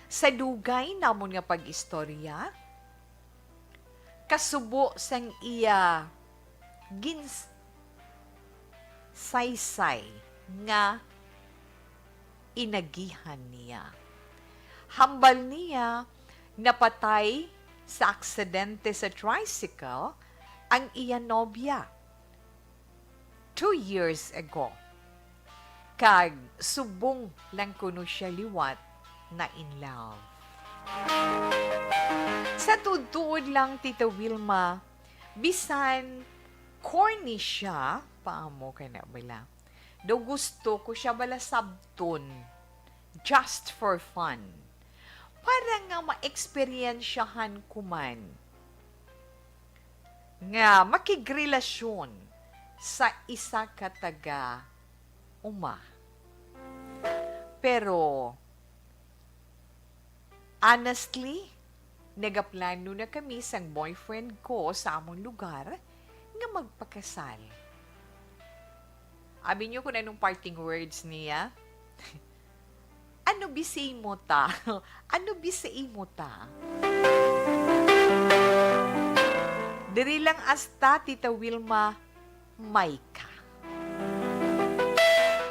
Sa dugay namon nga pag-istorya, kasubo sang iya saysay nga inagihan niya. Hambal niya napatay sa aksidente sa tricycle ang iya nobya 2 years ago. Kag subong lang kuno siya liwat na in love. Sa tuod lang, Tita Wilma, bisan corny siya, paamo ka na bala. Do gusto ko siya bala sabton, just for fun. Para nga ma-experiensyahan ko man nga makigrelasyon sa isa ka taga uma. Pero honestly, nagaplano na kami sang boyfriend ko sa among lugar nga magpakasal. Abi niyo kung anong parting words niya? Ano bisay mo ta? Ano bisay mo ta? Diri lang asta, Tita Wilma, Maika.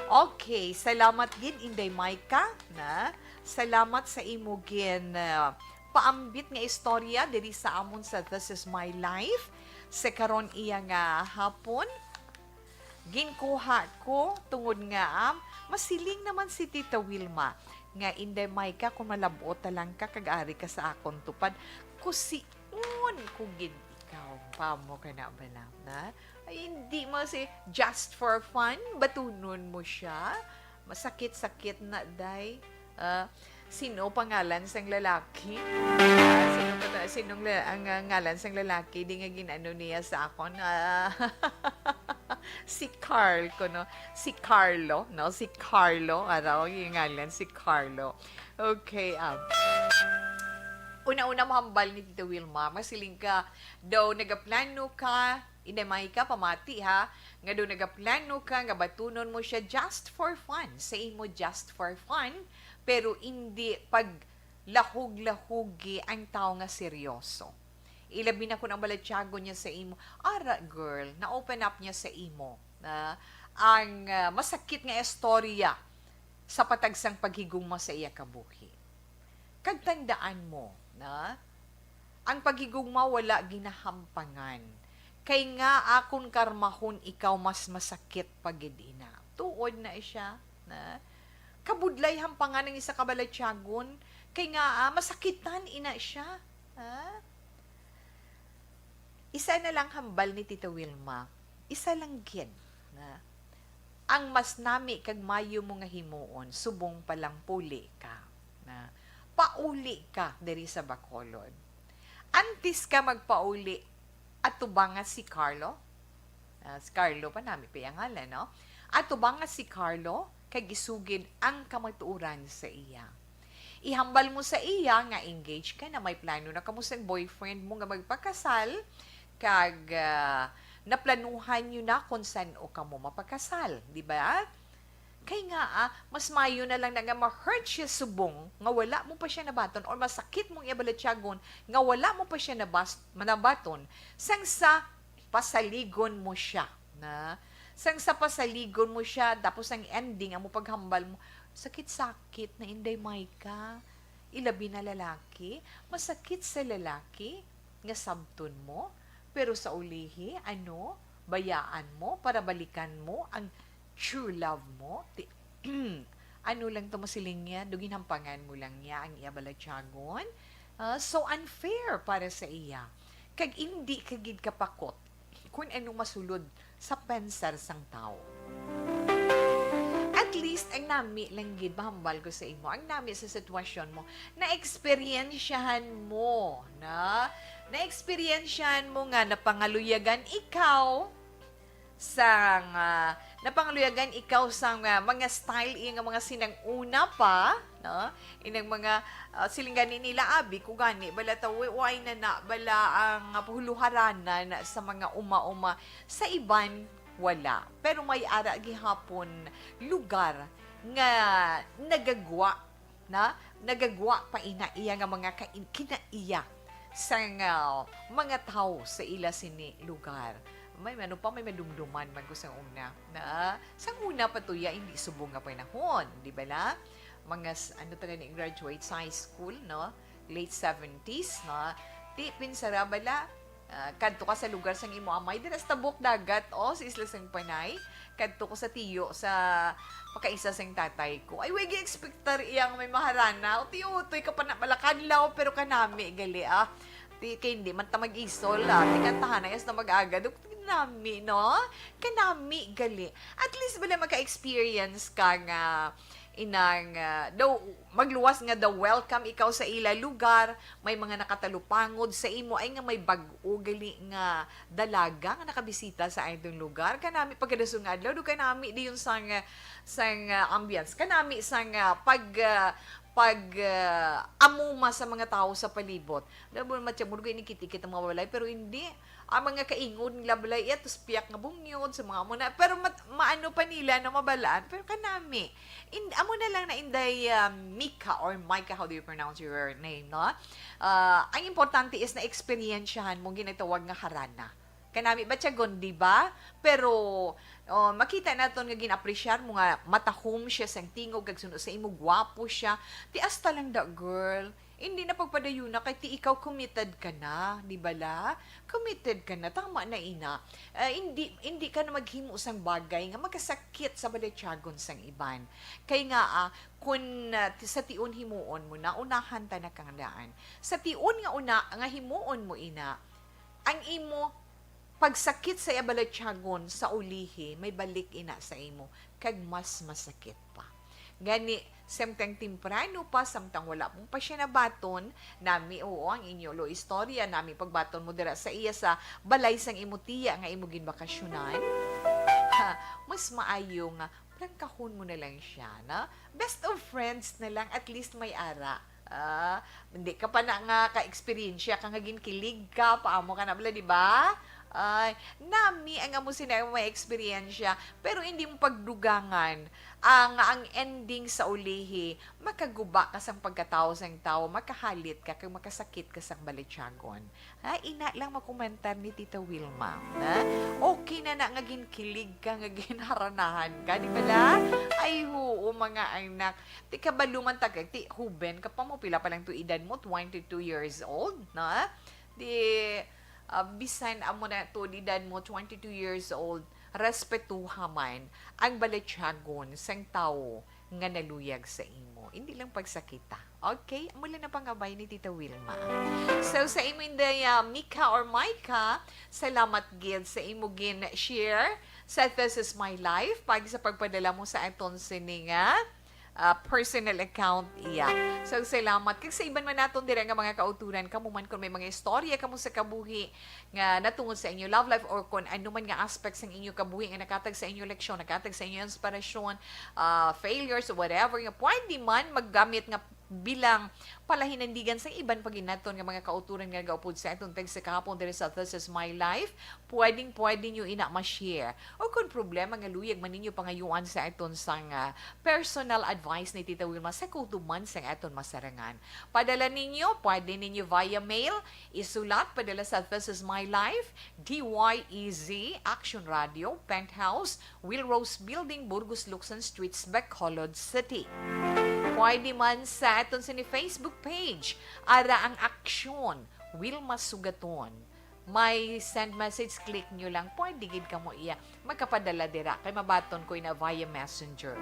Okay, salamat gid Inday Maika, na. Salamat sa imo gin paambit nga istorya diri sa amon sa This Is My Life. Sa karon iya nga hapon, ginkuha ko tungod nga masiling naman si Tita Wilma nga Inday Maika kung malabot lang ka kag-ari ka sa akon tupad kusion ko gid ikaw pamo ka na ba na ay hindi mo si just for fun batunon mo siya masakit-sakit na day sino pangalan sang lalaki? Sinong ang ngalan sang lalaki? Di nga ginano niya sa akon. Si Carl ko, no? Si Carlo, no? Si Carlo. Araw, yung ngalan, si Carlo. Okay, una-una mahambal ni Tita Wilma. Masiling ka, daw nagaplano ka, inamay ka, pamati ha, nga daw nagaplano ka, nga batunon mo siya just for fun. Sa imo just for fun, pero hindi pag lahog-lahogi ang tao nga seryoso. Ilabi na ko ng balatyago niya sa imo. Ara, girl, na-open up niya sa imo. Ang masakit nga istorya sa patagsang paghigugma sa iya kabuhi. Kagtandaan mo na ang paghigugma wala ginahampangan. Kay nga akon karmahon ikaw mas masakit pagidina. Tuod na siya na kabudlay hampangan ng isa kabalatyagon, kay nga masakitan ina siya. Isa na lang hambal ni Tita Wilma, isa lang gid na ang mas nami kag mayo mo nga himuon, subong palang puli ka. Na pauli ka diri sa Bacolod. Antes ka magpauli, ato ba nga si Carlo? Si Carlo pa nami payangalan, no? Ato ba nga si Carlo? Kay gisugid ang kamatuuran sa iya. Ihambal mo sa iya nga engage ka na may plano na kamo sa boyfriend mo nga magpakasal kag naplanuhan nyo na kung saan o kamo mapakasal, di ba? Kay nga mas mayo na lang na nga ma-hurt siya subong nga wala mo pa siya nabaton or masakit mong ibalatyagon nga wala mo pa siya manabaton sang sa pasaligon mo siya na sang sa pasaligon mo siya, tapos ang ending, ang mo paghambal mo, sakit-sakit na Inday Maika, ilabi na lalaki, masakit sa lalaki, nga sabton mo, pero sa ulihi, bayaan mo, para balikan mo, ang true love mo, ano lang to masiling niya, dugin hampangan mo lang niya, ang iabalatsyagon, so unfair para sa iya, kag hindi kagid kapakot, kung ano masulod sa pensar sang tao. At least, ang nami lang gid mahambal ko sa imo, ang nami sa sitwasyon mo, na-experiensyahan mo, na-experiensyahan mo nga napangaluyagan ikaw sang mga style nga mga sinang una pa, no? Inang mga silingani nila abi ko gani bala taway na bala ang puhuluharanan sa mga uma-uma sa iban wala, pero may ara gihapon lugar nga nagagwa pa ina iya nga mga kinaiya sa mga tao sa ila sini lugar. May madumduman man ko sa una. Sa una patuya, hindi subong nga panahon. Di ba la? Mga, ni graduate sa high school, no? Late 70s, no? Di, pinsara bala. Kadto ka sa lugar sang imo amay. Dinas tabok dagat, sa isla sang Panay. Kadto ko sa tiyo, sa pakaisa sang tatay ko. Ay, wagi expectar iyang may maharana. Uti-utoy ka pa na malakadlaw, pero kanami, gali, Kaya hindi man ta mag-isol, tikantahan na na mag-aga. Kanami, no? Kanami, gali. At least bala maka-experience ka nga inang daw magluwas nga daw welcome ikaw sa ila lugar, may mga nakatalupangod sa imo ay nga may bag-o gali nga dalaga nga nakabisita sa ayong lugar kanami pagkadason nga adlaw do kanami di yung sang ambience kanami sang amuma sa mga tao sa palibot. Dahil matiyamod ko inikit-ikit ang mga balay, pero hindi. Ang mga kaingon nila balay, tos piyak nga bungyod sa mga muna. Pero maano pa nila na mabalaan. Pero kanami, amo na lang na inday Mika or Micah, how do you pronounce your name, no? Ang importante is na experiensyahan mo ginatawag nga harana. Kanami ba tiyagon, di ba? Pero makita naton nga ginapresyar mo nga matahom siya sang tingog kag suno sa imo gwapo siya. Ti asta lang da girl. Hindi na pagpadayon na kay ti ikaw committed ka na, di ba la? Committed ka na, tama na ina. Hindi ka na maghimo sang bagay nga makasakit sa baletyagon sang iban. Kay nga kun sa tiun himuon mo na unahan ta na kang daan. Sa tiun nga himuon mo ina, ang imo pagsakit sa ibalatyagon sa ulihi, may balik ina sa imo, kag mas masakit pa. Gani, samtang timprano pa, samtang wala mong pa siya nabaton, nami, oo, ang inyo lo istorya, nami pagbaton mo dira sa iya sa balay sang imutiya, nga imo ginbakasyonan, mas maayo nga, prangkahon mo na lang siya, na? Best of friends na lang, at least may ara. Hindi ka pa na nga ka-experience ka nga ginkilig ka, paamo ka na bala, di ba? Nami ang amo sinabi may experience pero hindi mo pagdugangan ang ending sa ulihi makaguba ka sang pagkatao sang tao makahalit ka kag makasakit ka sang balityagon ina lang makomentar ni Tita Wilma okay na nga ginkilig ka nga ginharanahan ka di ba ay oo mga anak ti kabaluman tagay ti huben ka pa mo pila pa lang tu edad mo 22 years old na di bisan amo na to edad mo 22 years old respetuha man ang baletyagon sang tao nga naluyag sa imo hindi lang pagsakita okay amo lang na pangabay ni Tita Wilma so sa imo inday Mika or Micah salamat gid sa imo gin share sa This Is My Life pag sa pagpadala mo sa aton sininga personal account iya. So, salamat. Kag sa iban man naton dire nga mga kauturan, kamo man kung may mga istorya kamo sa kabuhi nga natungod sa inyo love life or kung ano man nga aspects ng inyo kabuhi nga nakatag sa inyo leksyon, nakatag sa inyo inspirasyon, failures, whatever, nga pwede man maggamit nga bilang palahinandigan sa iban paginaton nga mga kauturan nga gaupod sa itong text sa kahapon diri sa This Is My Life pwede nyo ina ma-share o kung problema nga luyag man ninyo pangayuan sa iton sang personal advice ni Tita Wilma sa kutuman sa iton masarangan padala ninyo pwede ninyo via mail isulat padala sa This Is My Life DYEZ Action Radio Penthouse Wilrose Building Burgos Luxon Streets Bacolod City pwede man sa aton sa ni Facebook page. Ara ang aksyon. Wilma Sugaton. May send message, click nyo lang. Pwede gid ka mo iya. Magkapadala dira. Kay mabaton ko na via messenger.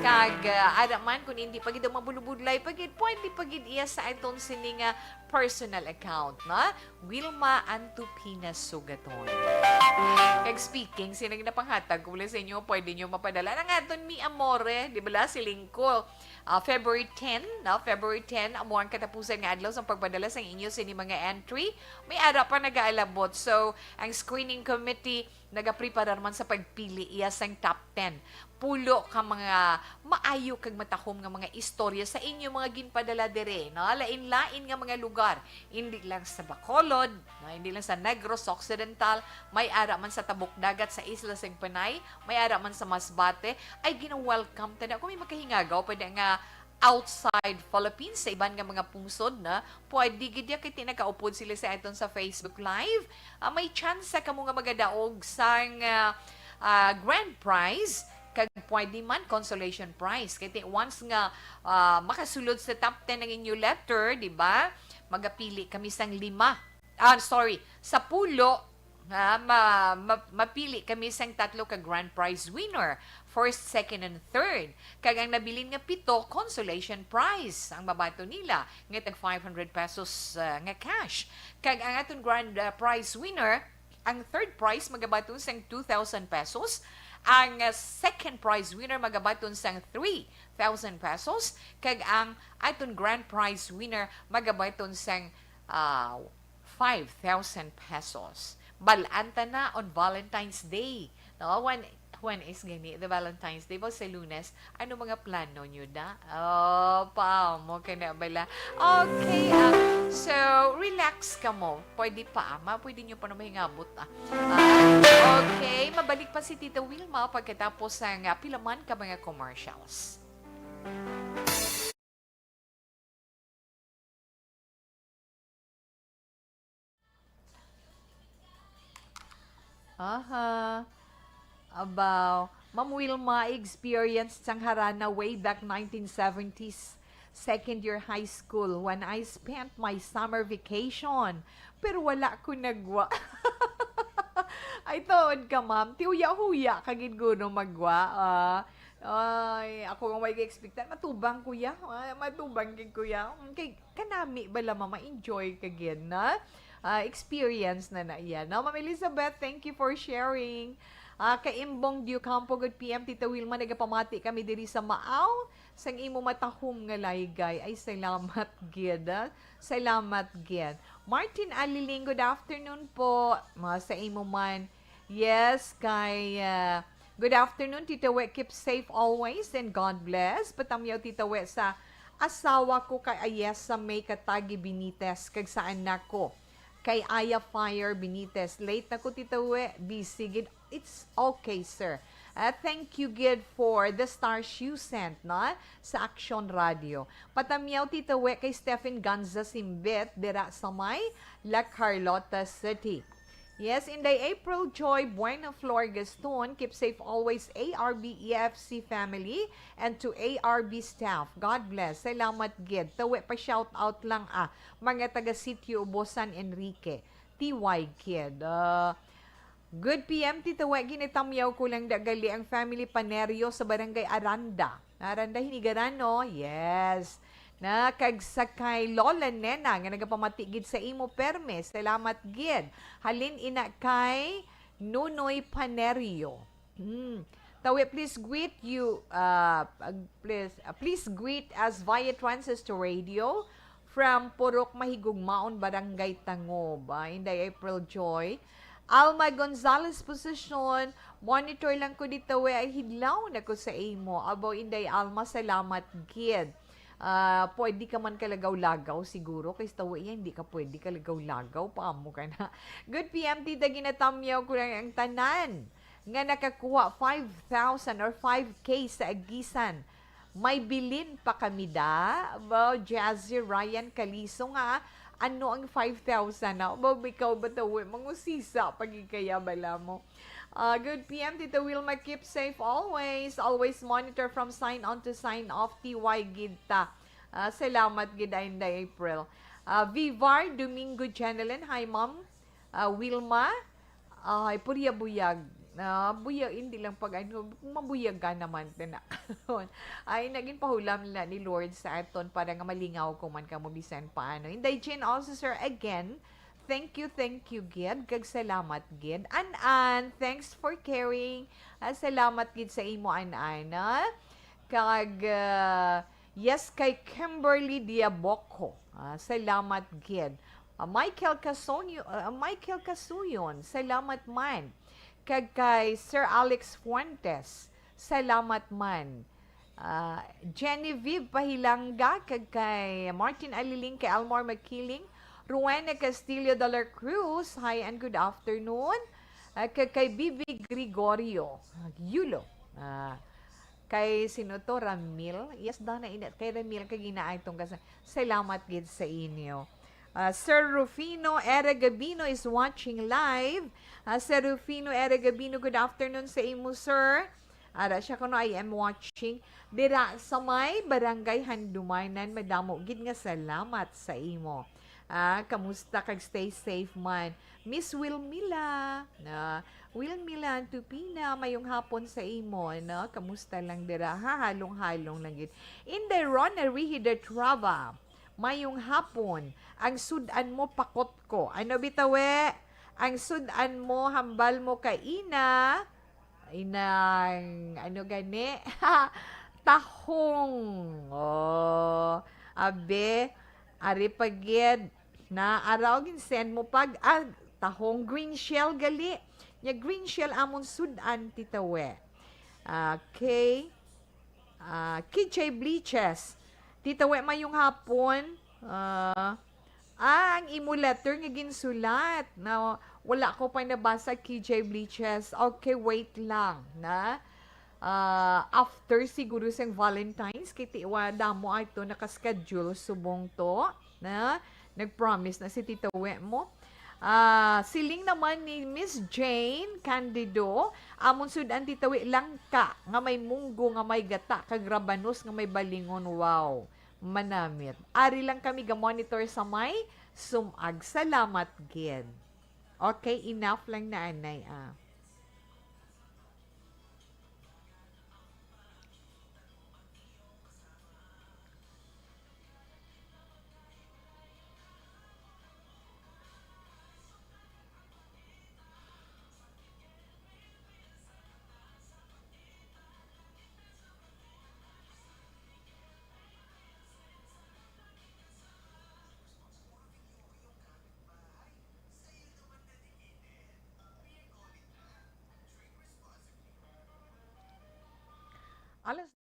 Kag, ara man, kung hindi pagid mabulubudlay, pagid, pwede pagid iya sa aton sining personal account. Na? Wilma Antupina Sugaton. Kag speaking, sinag na panghatag, kung sa inyo, pwede nyo mapadala. Ang aton mi amore, di ba si Lingko? February 10, no? February 10, amo ang katapusan nga adlaw sa pagpadala sa inyo sini mga entry. May ara pa nagaalabot. So, ang screening committee nagaprepare man sa pagpili iya sang top 10. Pulo ka mga maayo kag matahom nga mga istorya sa inyo mga ginpadala dire, no? Lain-lain nga mga lugar. Hindi lang sa Bacolod, no? Hindi lang sa Negros Occidental, may ara man sa Tabok Dagat sa Isla Sing Panay, may ara man sa Masbate, ay gina-welcome ta na. Kung may makahingagaw, pwede nga outside Philippines, sa iban nga mga pungsod na, pwede gidya kay tinakaupod sila sa aton sa Facebook Live. May chance ka mo nga magadaog sang grand prize, kag pwede man consolation prize. Kaya once nga makasulod sa top 10 ng inyo letter, di ba? Magapili kami sang 5. Sa pulo, mapili kami sang 3 ka grand prize winner. First, second, and third. Kag ang nabilin nga 7, consolation prize. Ang mabato nila, nga tag 500 pesos nga cash. Kag ang aton grand prize winner, ang third prize magabato sang 2,000 pesos. Ang second prize winner magabaton sang 3,000 pesos. Kag ang aton grand prize winner magabaton sang 5,000 pesos. Balanta na on Valentine's Day. No, when is gani the Valentine's Day ba sa Lunes? Ano mga plano nyo na? Oh, mo ka na bala. Okay, so relax ka mo. Pwede pa, pwede nyo pa na mahingabot. Okay, mabalik pa si Tita Wilma pagkatapos ng pilaman ka mga commercials. Aha. About Ma'am Wilma experienced sang harana way back 1970s, second year high school when I spent my summer vacation. Pero wala ko nagwa. Ay, toon ka, ma'am. Tiuya-huya kagid guno magwa. Ay, ako nga may expectan. Matubang, kuya. Matubang kay kuya. Kay kanami bala mama enjoy kagid na. Experience na yan. No, Ma'am Elizabeth, thank you for sharing. Kay Imbong Diu Campo, good PM, Tita Wilma, nagapamati kami diri sa Maaw. Sang imo matahom nga laygay. Ay, salamat, gid. Salamat, gid. Martin Aliling, good afternoon po. Sa imo man. Yes, kay... good afternoon, Tita We. Keep safe always and God bless. Patamyaw, Tita We, sa asawa ko kay Ayesa May Katagi Benitez. Kag saan na ko? Kay Aya Fire Benitez. Late na ko, Tita We. Busy, gid. It's okay, sir. Thank you, Gid, for the stars you sent, na? Sa Action Radio. Patamyaw, Tita We, kay Stephen Ganza Simbet, dira sa may La Carlota City. Yes, in the April Joy Buena Flor Gaston, keep safe always ARB EFC family and to ARB staff. God bless. Salamat, Gid. Tawi pa shout out lang mga taga Sitio Ubosan Enrique. TY Kid. Good PM, Tita We, ginitamyaw ko lang dagali ang family Panerio sa barangay Aranda. Aranda Hinigarano? Yes. Na kagsakay Lola Nena nga nagapamatigid sa imo perme. Salamat, Gid. Halin ina kay Nunoy Panerio. Tawi, please greet you please greet us via Transistor Radio from Purok Mahigugmaon, Barangay Tangob. In the April Joy. Alma Gonzalez position, monitor lang ko dito ay hidlaw na ko sa imo. Abo, Inday Alma, salamat, Gid. Pwede ka man kalagaw-lagaw siguro kay tawo yan, hindi ka pwede kalagaw-lagaw, paamo ka na. Good PM, Tita, ginatamyaw ko lang ang tanan nga nakakuha 5,000 or 5K sa agisan. May bilin pa kami da. Jazzy Ryan Kaliso nga, ano ang 5,000 na? Ikaw ba tawo? Mangusisa, pagikaya bala mo. Good PM, Tita Wilma, keep safe always. Always monitor from sign on to sign off. TY Gidta. Salamat, Gida, in the April. Vivar Domingo Janelin. Hi, Ma'am. Wilma. Puriya buyag. Buyag, hindi lang pag ano, mabuyag ka naman. Ay, naging pahulam na ni Lord sa aton para nga malingaw kung man ka mo bisan paano. Inday Jane also, sir, again, thank you, Gid. Kag salamat, Gid. An, thanks for caring. Salamat, Gid, sa imo, An. Kag, yes, kay Kimberly Diaboco. Salamat, Gid. Michael Casuyon, salamat man. Kag kay Sir Alex Fuentes, salamat man. Genevieve Pahilanga, kag kay Martin Aliling, kay Almar Makiling, Rowena Castillo de la Cruz, hi and good afternoon. Kay Bibi Gregorio, Yulo. Kay sino to, Ramil? Yes, dana inat. Kay Ramil, kay ginaaytong kasi. Salamat gid sa inyo. Sir Rufino Eragabino is watching live. Sir Rufino Eragabino, good afternoon sa imo, sir. Ara siya kuno, I am watching. Dira sa may barangay Handumanan, madamo gid nga salamat sa imo. Kamusta kag stay safe man. Miss Wilmila, Wilmila Tupina, mayong hapon sa imo, kamusta lang dira, halong-halong lang gid. Inday Rona Rihida Trava, mayong hapon, ang sudan mo pakot ko. Ano bitawe? Ang sudan mo, hambal mo kaina. inang, ano gani? Tahong. Oh, abe, ari pagid, na araw send mo pag, tahong green shell gali. Nya green shell amon sudan titawe. Okay. Kichay bleaches. Titawe mayong hapon. Ang imo letter nga ginsulat na wala ko pa nabasa KJ Bleaches. Okay, wait lang na. After siguro sang Valentine's kiti damo ito nakaschedule subong to na nagpromise na si Tita We mo. Siling naman ni Miss Jane Candido, amon sudan Tita We lang ka nga may munggo nga may gata kag rabanos nga may balingon. Wow. Manamit. Ari lang kami ga-monitor sa may sumag. Salamat, gid. Okay, enough lang na anay. Alas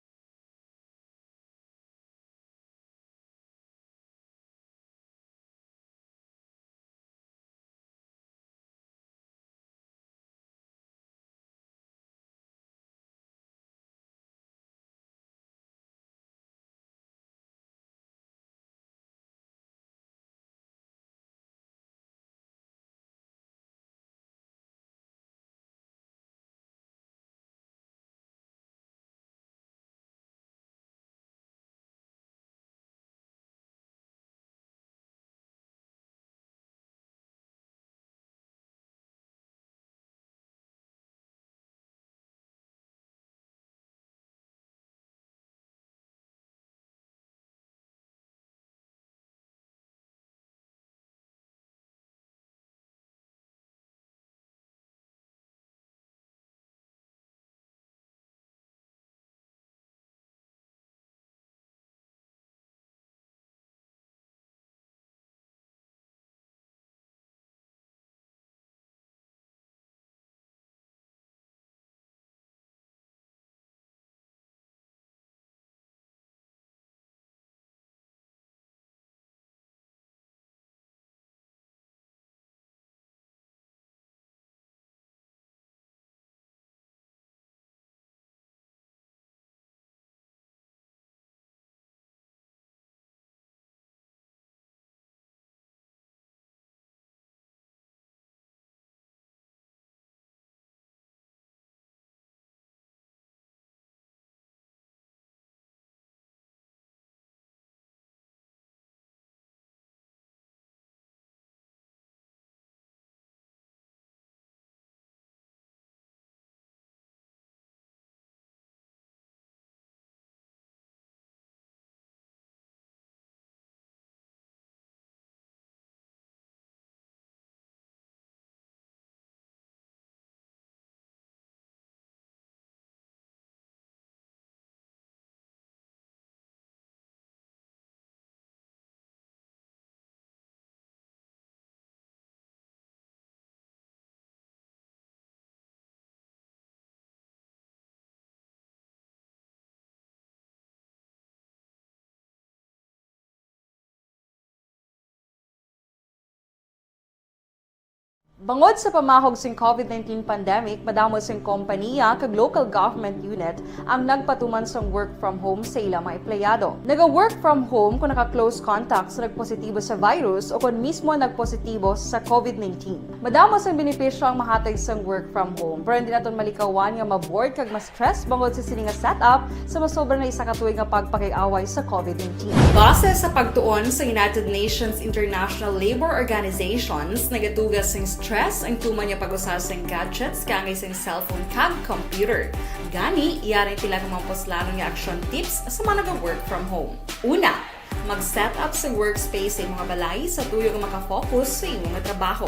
Bangod sa pamahog sing COVID-19 pandemic, madamo sing kompanya kag local government unit ang nagpatuman sang work from home sa ilang mga empleyado. Naga-work from home kung naka-close contacts na nagpositibo sa virus o kung mismo nagpositibo sa COVID-19. Madamo sang benepisyo ang mahatag sang work from home, pero hindi naton malikawan nga ma-bored kag ma-stress bangod sa sini nga setup sa masobra na isa ka tuig nga pagpakiaway sa COVID-19. Base sa pagtuon sa United Nations International Labor Organizations, nagatugas sang stress ang tuman niya pag-usas ng gadgets kangay sa cellphone kag computer. Gani, iyarin tila ng mga poslanong nga action tips sa mga nag-work from home. Una, mag-set up sa workspace sa mga balay sa tuyo nga makafocus sa imong trabaho.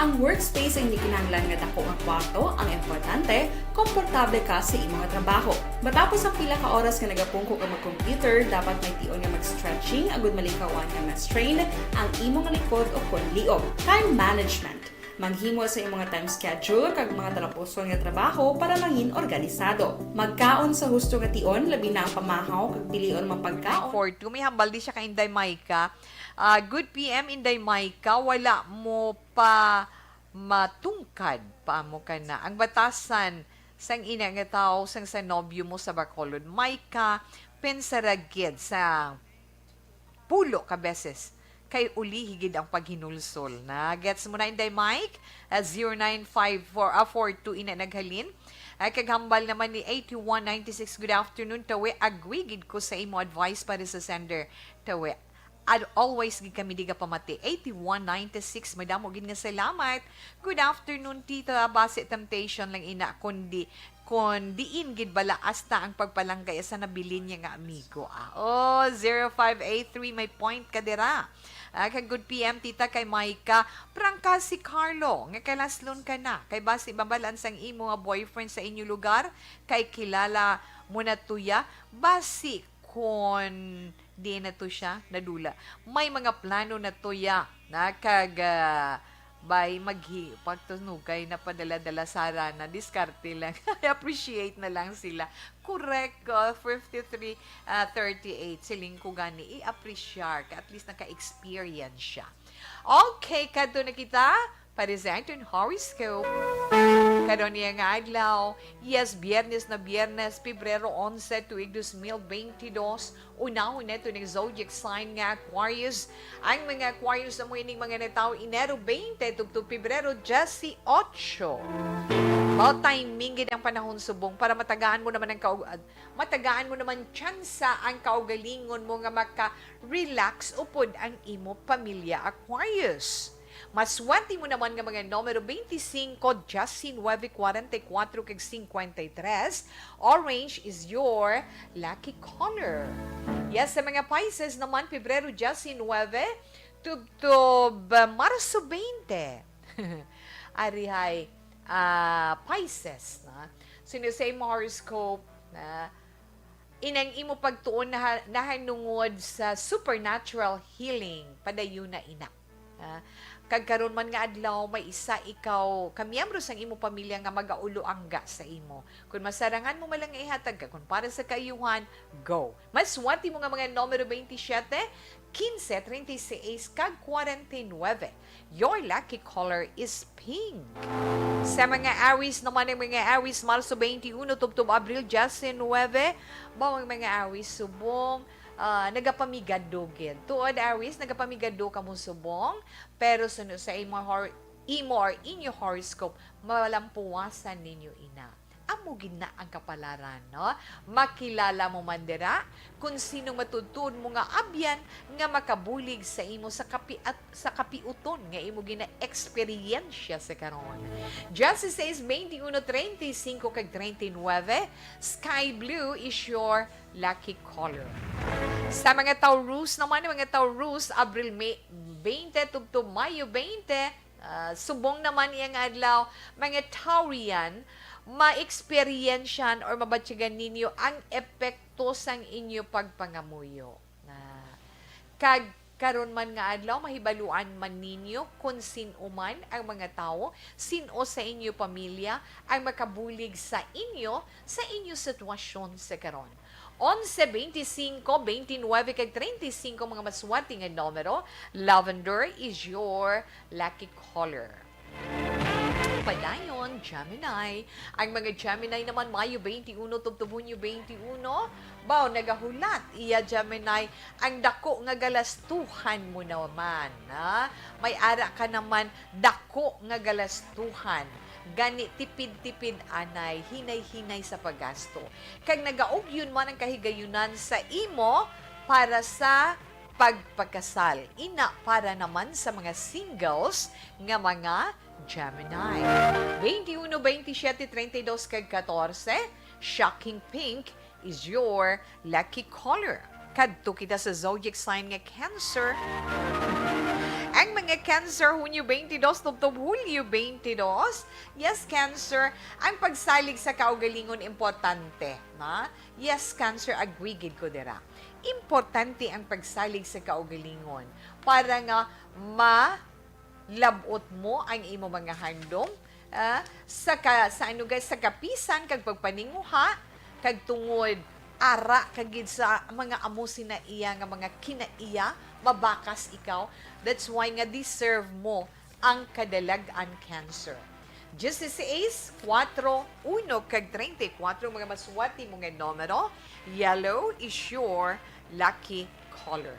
Ang workspace ay hindi kinahanglan nga dako nga kwarto, ang importante, komportable ka sa imong trabaho. Matapos ang pila ka oras nga nagapungko ka mag-computer, dapat may tion nga mag-stretching agud malikawan nga ma-strain ang imong likod o kon liog. Time management. Maghimo sa imong time schedule kag mga talaposon nga trabaho para mangin organisado. Magkaon sa husto nga tion, labi na ang pamahaw kag pilion man pagkaon. For two, may hambal di siya kay Inday Maika. Good PM, Inday Maika, wala mo pa matungkad pa mo ka na. Ang batasan sang ina nga tao sang sa nobyo mo sa Bacolod, Maika, pensaragid sa pulo ka beses kay uli higid ang paghinulsol na. Gets mo na Inday Mike? 0954-42 ina naghalin. Kaghambal naman ni 8196. Good afternoon, Tawe. Agwigid ko sa imo advice para sa sender, Tawe. I'd always gid kami diga pamati. 8196. Madamo gid nga salamat. Good afternoon, Tita. Base temptation lang ina kundi diin gid bala asta ang pagpalanggay sa nabilin niya nga amigo. 0583 may point ka dira. Kay good PM tita kay Maika, prangka si Carlo nga kalaslon ka na. Kay basi babalan sang imo nga boyfriend sa inyo lugar, kay kilala mo na tuya, basi kon di na to siya nadula. May mga plano na tuya na kag by pagtunugay na padala-dala Sara na diskarte lang. I appreciate na lang sila. Correct, 53-38. Siling ko gani, i-appreciate ka. At least naka-experience siya. Okay, kado na kita. Present in horoscope. Karon niya nga adlaw. Yes, biyernes na biyernes, Pebrero 11, tuig 2022. Unahon neto ng zodiac sign nga Aquarius. Ang mga Aquarius na mo ining mga nataw Enero 20, tugtog Pebrero 18. About timing gid ang panahon subong para matagaan mo naman tsansa ang kaugalingon mo nga maka-relax upod ang imo pamilya Aquarius. Maswerte mo naman nga mga numero 25, 19, 44, kag 53. Orange is your lucky color. Yes, sa mga Pisces naman, Pebrero 19, tubtob Marso 20. Arihay, Pisces. Na? Sinusay mo horoscope na inang imo pagtuon na nahanungod sa supernatural healing padayon na ina. Kagkaroon man nga adlaw may isa ikaw kamiyembro sang imo pamilya nga magaulo angga sa imo. Kung masarangan mo malang ihatag ka kung para sa kayuhan, go. Maswerte mo nga mga numero 27, 15, 36, kag 49. Your lucky color is pink. Sa mga Aries naman, ang mga Aries Marso 21, tubtob Abril 19, bawang mga Aries subong nagapamigado gid. Tuod Aries, nagapamigado ka mo subong, pero sa imo or inyo horoscope, malampuwasan ninyo ina. Amo gid na ang kapalaran, no? Makilala mo man dira kung sino matutud mo nga abyan nga makabulig sa imo sa kapiuton nga imo gina eksperyensya sa karon. Just 6, 21, 35 kag 39, sky blue is your lucky color. Sa mga Taurus naman, mga Taurus, Abril 20, tubtob Mayo 20, subong naman iyang adlaw, mga Taurian, ma-experiensyan or mabatsyagan ninyo ang epekto sang inyo pagpangamuyo. Kag karon man nga adlaw, mahibaluan man ninyo kung sino man ang mga tao, sino sa inyo pamilya ang makabulig sa inyo sitwasyon sa karon. 11, 25, 29, kag 35 mga maswerte nga numero, lavender is your lucky color. Padayon, Gemini. Ang mga Gemini naman, Mayo 21, tubtubunyo 21, baw, nagahulat. Iya, Gemini, ang dako nga galastuhan mo naman. Ha? May ara ka naman, dako nga galastuhan. Gani tipid-tipid anay, hinay-hinay sa paggasto. Kag nagaog yun man ang kahigayunan sa imo para sa pagpakasal. Ina para naman sa mga singles nga mga Gemini. 21, 27, 32, kag 14, shocking pink is your lucky color. Kadto kita sa zodiac sign nga Cancer. Ang mga Cancer, Hunyo 22, tubtob Hulyo 22. Yes, Cancer, ang pagsalig sa kaugalingon importante. Na? Yes, Cancer, agree gid ko dira. Importante ang pagsalig sa kaugalingon para nga malabot mo ang imo mga handom sa kapisan kag pagpaninguha kag tungod ara kagid sa mga amo sinaiya nga mga kinaiya mabakas ikaw. That's why nga deserve mo ang kadalagan, Cancer. Justice Ace 4, 1 kag 34 mga maswati mga numero. Yellow is your lucky color.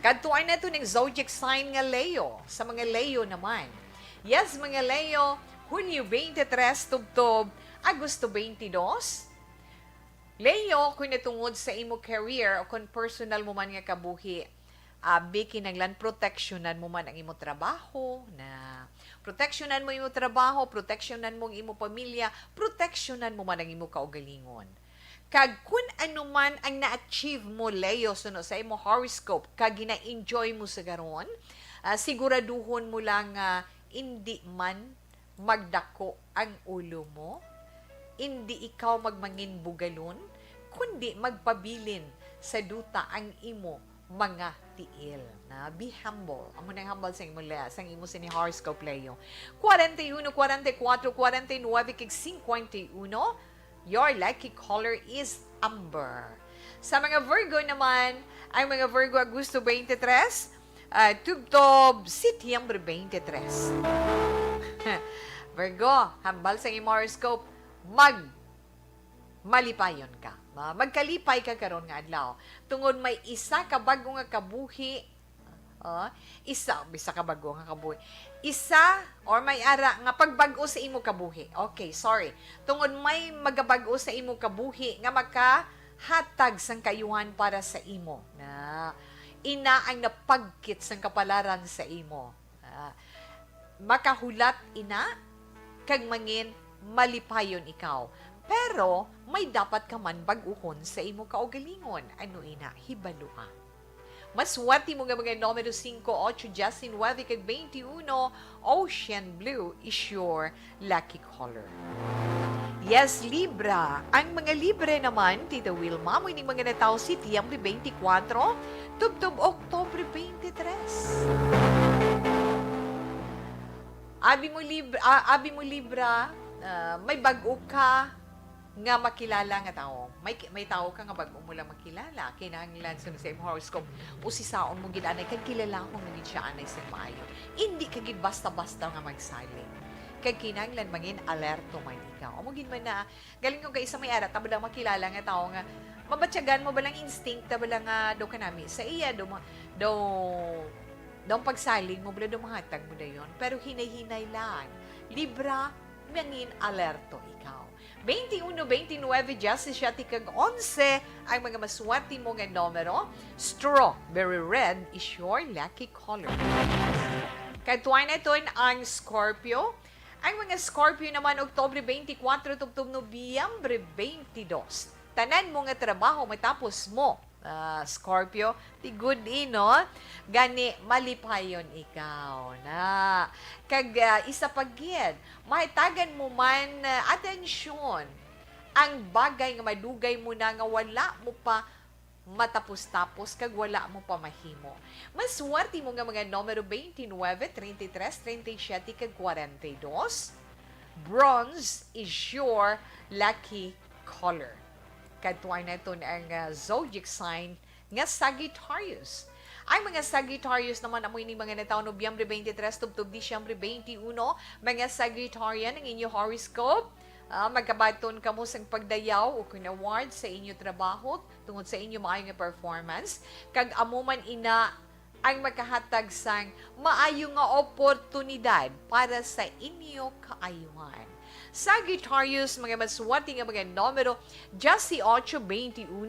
Kadtuan na ito ng zodiac sign nga Leo. Sa mga Leo naman. Yes, mga Leo, Hunyo 23, tubtob, Agosto 22. Leo, kung natungod sa imo career o kung personal mo man nga kabuhi, kinanglan protectionan mo man ang imo trabaho, na protectionan mo imo trabaho, protectionan mo ang imo pamilya, protectionan mo man ang imo kaugalingon. Kag kung ano man ang na-achieve mo, Leo, suno sa imo horoscope, kag gina-enjoy mo sa garon, siguraduhon mo lang hindi man magdako ang ulo mo, hindi ikaw magmangin bugalon, kundi magpabilin sa duta ang imo mga tiil. Na be humble. Amo nang humble sa imo sa imo sini horoscope Leo. 41, 44, 49, kag 51. Your lucky color is amber. Sa mga Virgo naman, ang mga Virgo Agosto 23, tubtob Setyembre 23. Virgo, hambal sa imo horoscope, malipayon ka. Magkalipay ka karon nga adlaw. Tungod may isa ka bago nga kabuhi, bisa ka bago nga kabuhi. Isa or may ara nga pagbag-o sa imo kabuhi. Okay, sorry. Tungod may magabago sa imo kabuhi nga makahatag sang kayuhan para sa imo. Na ina ang napagkit sang kapalaran sa imo. Makahulat ina kag mangin malipayon ikaw. Pero, may dapat ka man baguhon sa imo kaugalingon. Ano ina? Hibalua. Maswati mo nga mga numero 5, 8, 19, kag 21, Ocean Blue is your lucky color. Yes, Libra. Ang mga Libre naman, Tita Wilma, mo ining mga nataw si Setyembre 24, tubtob Oktobre 23. Abi mo Libra, may bago ka nga makilala nga tao. May tao ka nga bago mo lang makilala. Kinahanglan sa same horoscope. O si saon mo gidanay kag kilala ko nga siya anay sa maayo. Hindi ka gid basta-basta nga magsali. Kag kinahanglan mangin alerto man ikaw. Mo gid man na galing ko kay isa may ara ta lang makilala nga tao nga mabatyagan mo ba lang instinct ta ba lang do kanami sa iya do pagsaling mo bala do mahatag mo dayon. Pero hinay-hinay lang. Libra mangin alerto ikaw. 21, 29, Justice siya tikag 11 ang mga maswati mo nga numero. Strawberry red is your lucky color. Katuan na ito ang Scorpio. Ang mga Scorpio naman, Oktobre 24, tubtob Nobyembre 22. Tanan mo nga trabaho matapos mo, Scorpio, ti good no? Gani malipayon ikaw na. Kag isa pagyed, mahitagan mo man atensyon ang bagay nga madugay mo na nga wala mo pa matapos-tapos kag wala mo pa mahimo. Maswerte mo nga mga numero 29, 33, 37 kag 42. Bronze is your lucky color. Katuan na ito ang zodiac sign nga Sagittarius. Ay mga Sagittarius naman amoy ni mga nataon Nobyembre 23 tubtob Disyembre 21, mga Sagittarian ang inyo horoscope. Magkabaton ka mo sang pagdayaw o award sa inyo trabaho tungod sa inyo maayong performance. Kag amo man ina ang makahatag sang maayo nga oportunidad para sa inyo kaayuhan. Sagittarius, mga maswati nga mga numero, Justice 8, 21,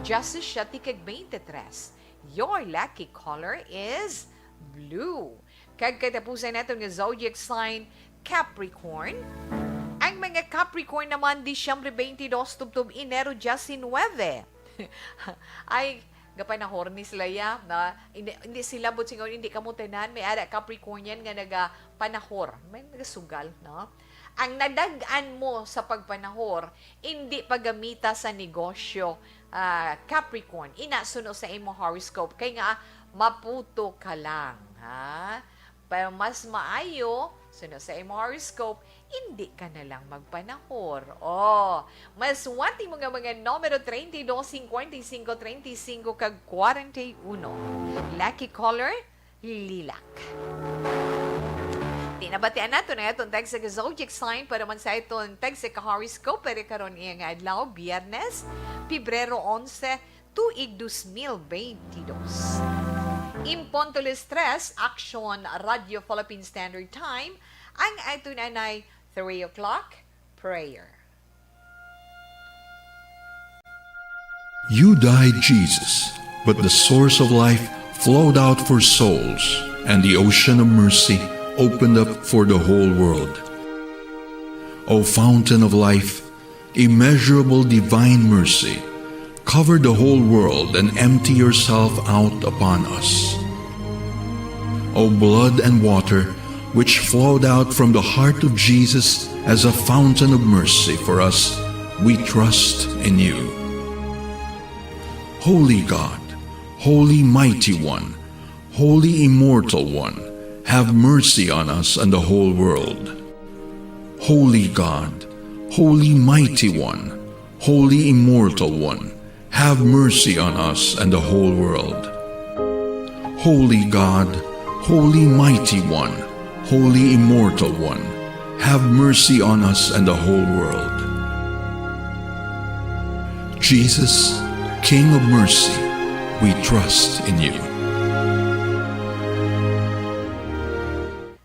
Justice 7, 23. Your lucky color is blue. Kag katapusan natin nga zodiac sign, Capricorn. Ang mga Capricorn naman, Disyembre 22, tubtob Enero 19. Ay, gapanahor ni sila ya na hindi sila but singaw hindi kamo tanan may ada Capricornian nga naga panahor may nagasugal no ang nadag-an mo sa pagpanahor hindi paggamita sa negosyo Capricorn inasuno sa imo horoscope kay nga maputo ka lang ha pero mas maayo suno sa imo horoscope hindi ka na lang magpanahor. Mas wati mga numero 32, 55, 35, kag 41. Lucky color, lilac. Tinabatian nato na itong tag sa zodiac sign para man sa itong tag sa horoscope pero karon iya nga adlaw, Biyernes, Pebrero 11, tuig 2022. Impontulis 3, Action Radio Philippine Standard Time, ang ito nanay 3 o'clock, prayer. You died, Jesus, but the source of life flowed out for souls, and the ocean of mercy opened up for the whole world. O fountain of life, immeasurable divine mercy, cover the whole world and empty yourself out upon us. O blood and water, which flowed out from the heart of Jesus as a fountain of mercy for us, we trust in you. Holy God, Holy Mighty One, Holy Immortal One, have mercy on us and the whole world. Holy God, Holy Mighty One, Holy Immortal One, have mercy on us and the whole world. Holy God, Holy Mighty One, Holy Immortal One, have mercy on us and the whole world. Jesus, King of mercy, we trust in you.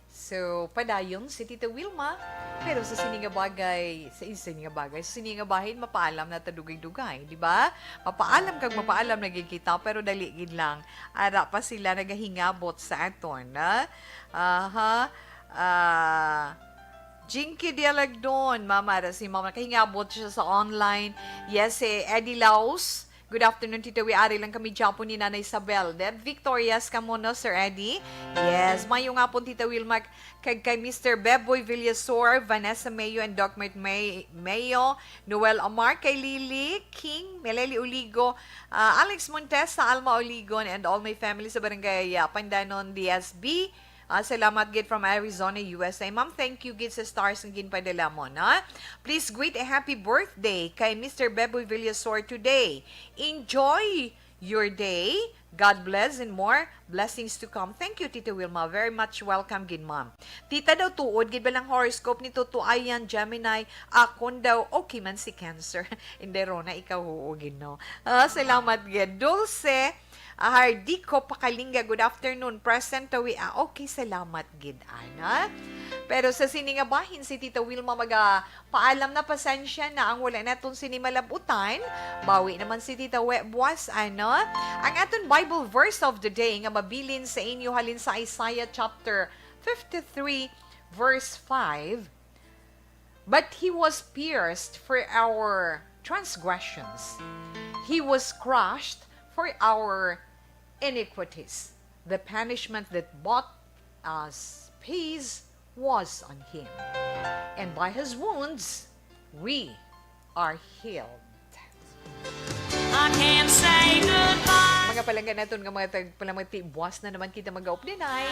So, padayon si Tita Wilma, pero sa sininga bagay, sa sininga bahin, mapaalam na tadugay-dugay, di ba? Mapaalam nagkikita, pero daligid lang. Ara pa sila nagahingabot sa aton, na? Jinky Dialagdon, Mama, si Mama, nakahingabot siya sa online. Yes, Eddie Laos. Good afternoon, Tita. Ari lang kami dyan po ni Nanay Isabel. Victorious ka muna, Sir Eddie. Yes, mayo nga po, Tita Wilma, kay Mr. Beboy Villasor, Vanessa Mayo, and Doc Mayo, Noel Amar, kay Lily King, Meleli Uligo, Alex Montes sa Alma Oligon, and all my family sa Barangay Pandanon, DSB. Salamat gid from Arizona, USA. Ma'am, thank you gid sa stars ng ginpadala mo, na? Please greet a happy birthday kay Mr. Beboy Villasor today. Enjoy your day. God bless and more blessings to come. Thank you, Tita Wilma. Very much welcome, gid ma'am. Tita daw tuod, gid ba lang horoscope ni Tutuayan, Gemini, akon daw, okay man si Cancer. Hindi, Rona, ikaw huugin, no? Salamat gid. Dulce, Hardiko Pakalinga, good afternoon. Present tawi. Okay, salamat, gid, Ana. Pero sa siningabahin, si Tita Wilma paalam na pasensya na ang wala naton sinimalabutan. Bawi naman si Tita Buwas, ano? Ang aton Bible verse of the day nga mabilin sa inyo halin sa Isaiah chapter 53 verse 5. But he was pierced for our transgressions. He was crushed for our iniquities. The punishment that brought us peace was on him. And by his wounds, we are healed. I can't say goodbye. Mga palanggan natin nga mga buwas na naman kita mag-uplinay.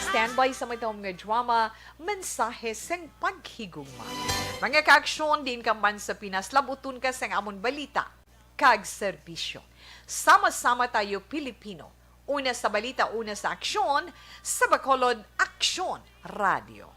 Standby sa mga mga drama, mensahe sang paghigugma. Mga kaaksyon din ka man sa Pinas, labutun ka sang amon balita, kag serbisyo. Sama-sama tayo Pilipino. Una sa balita, una sa aksyon, sa Bacolod Aksyon Radio.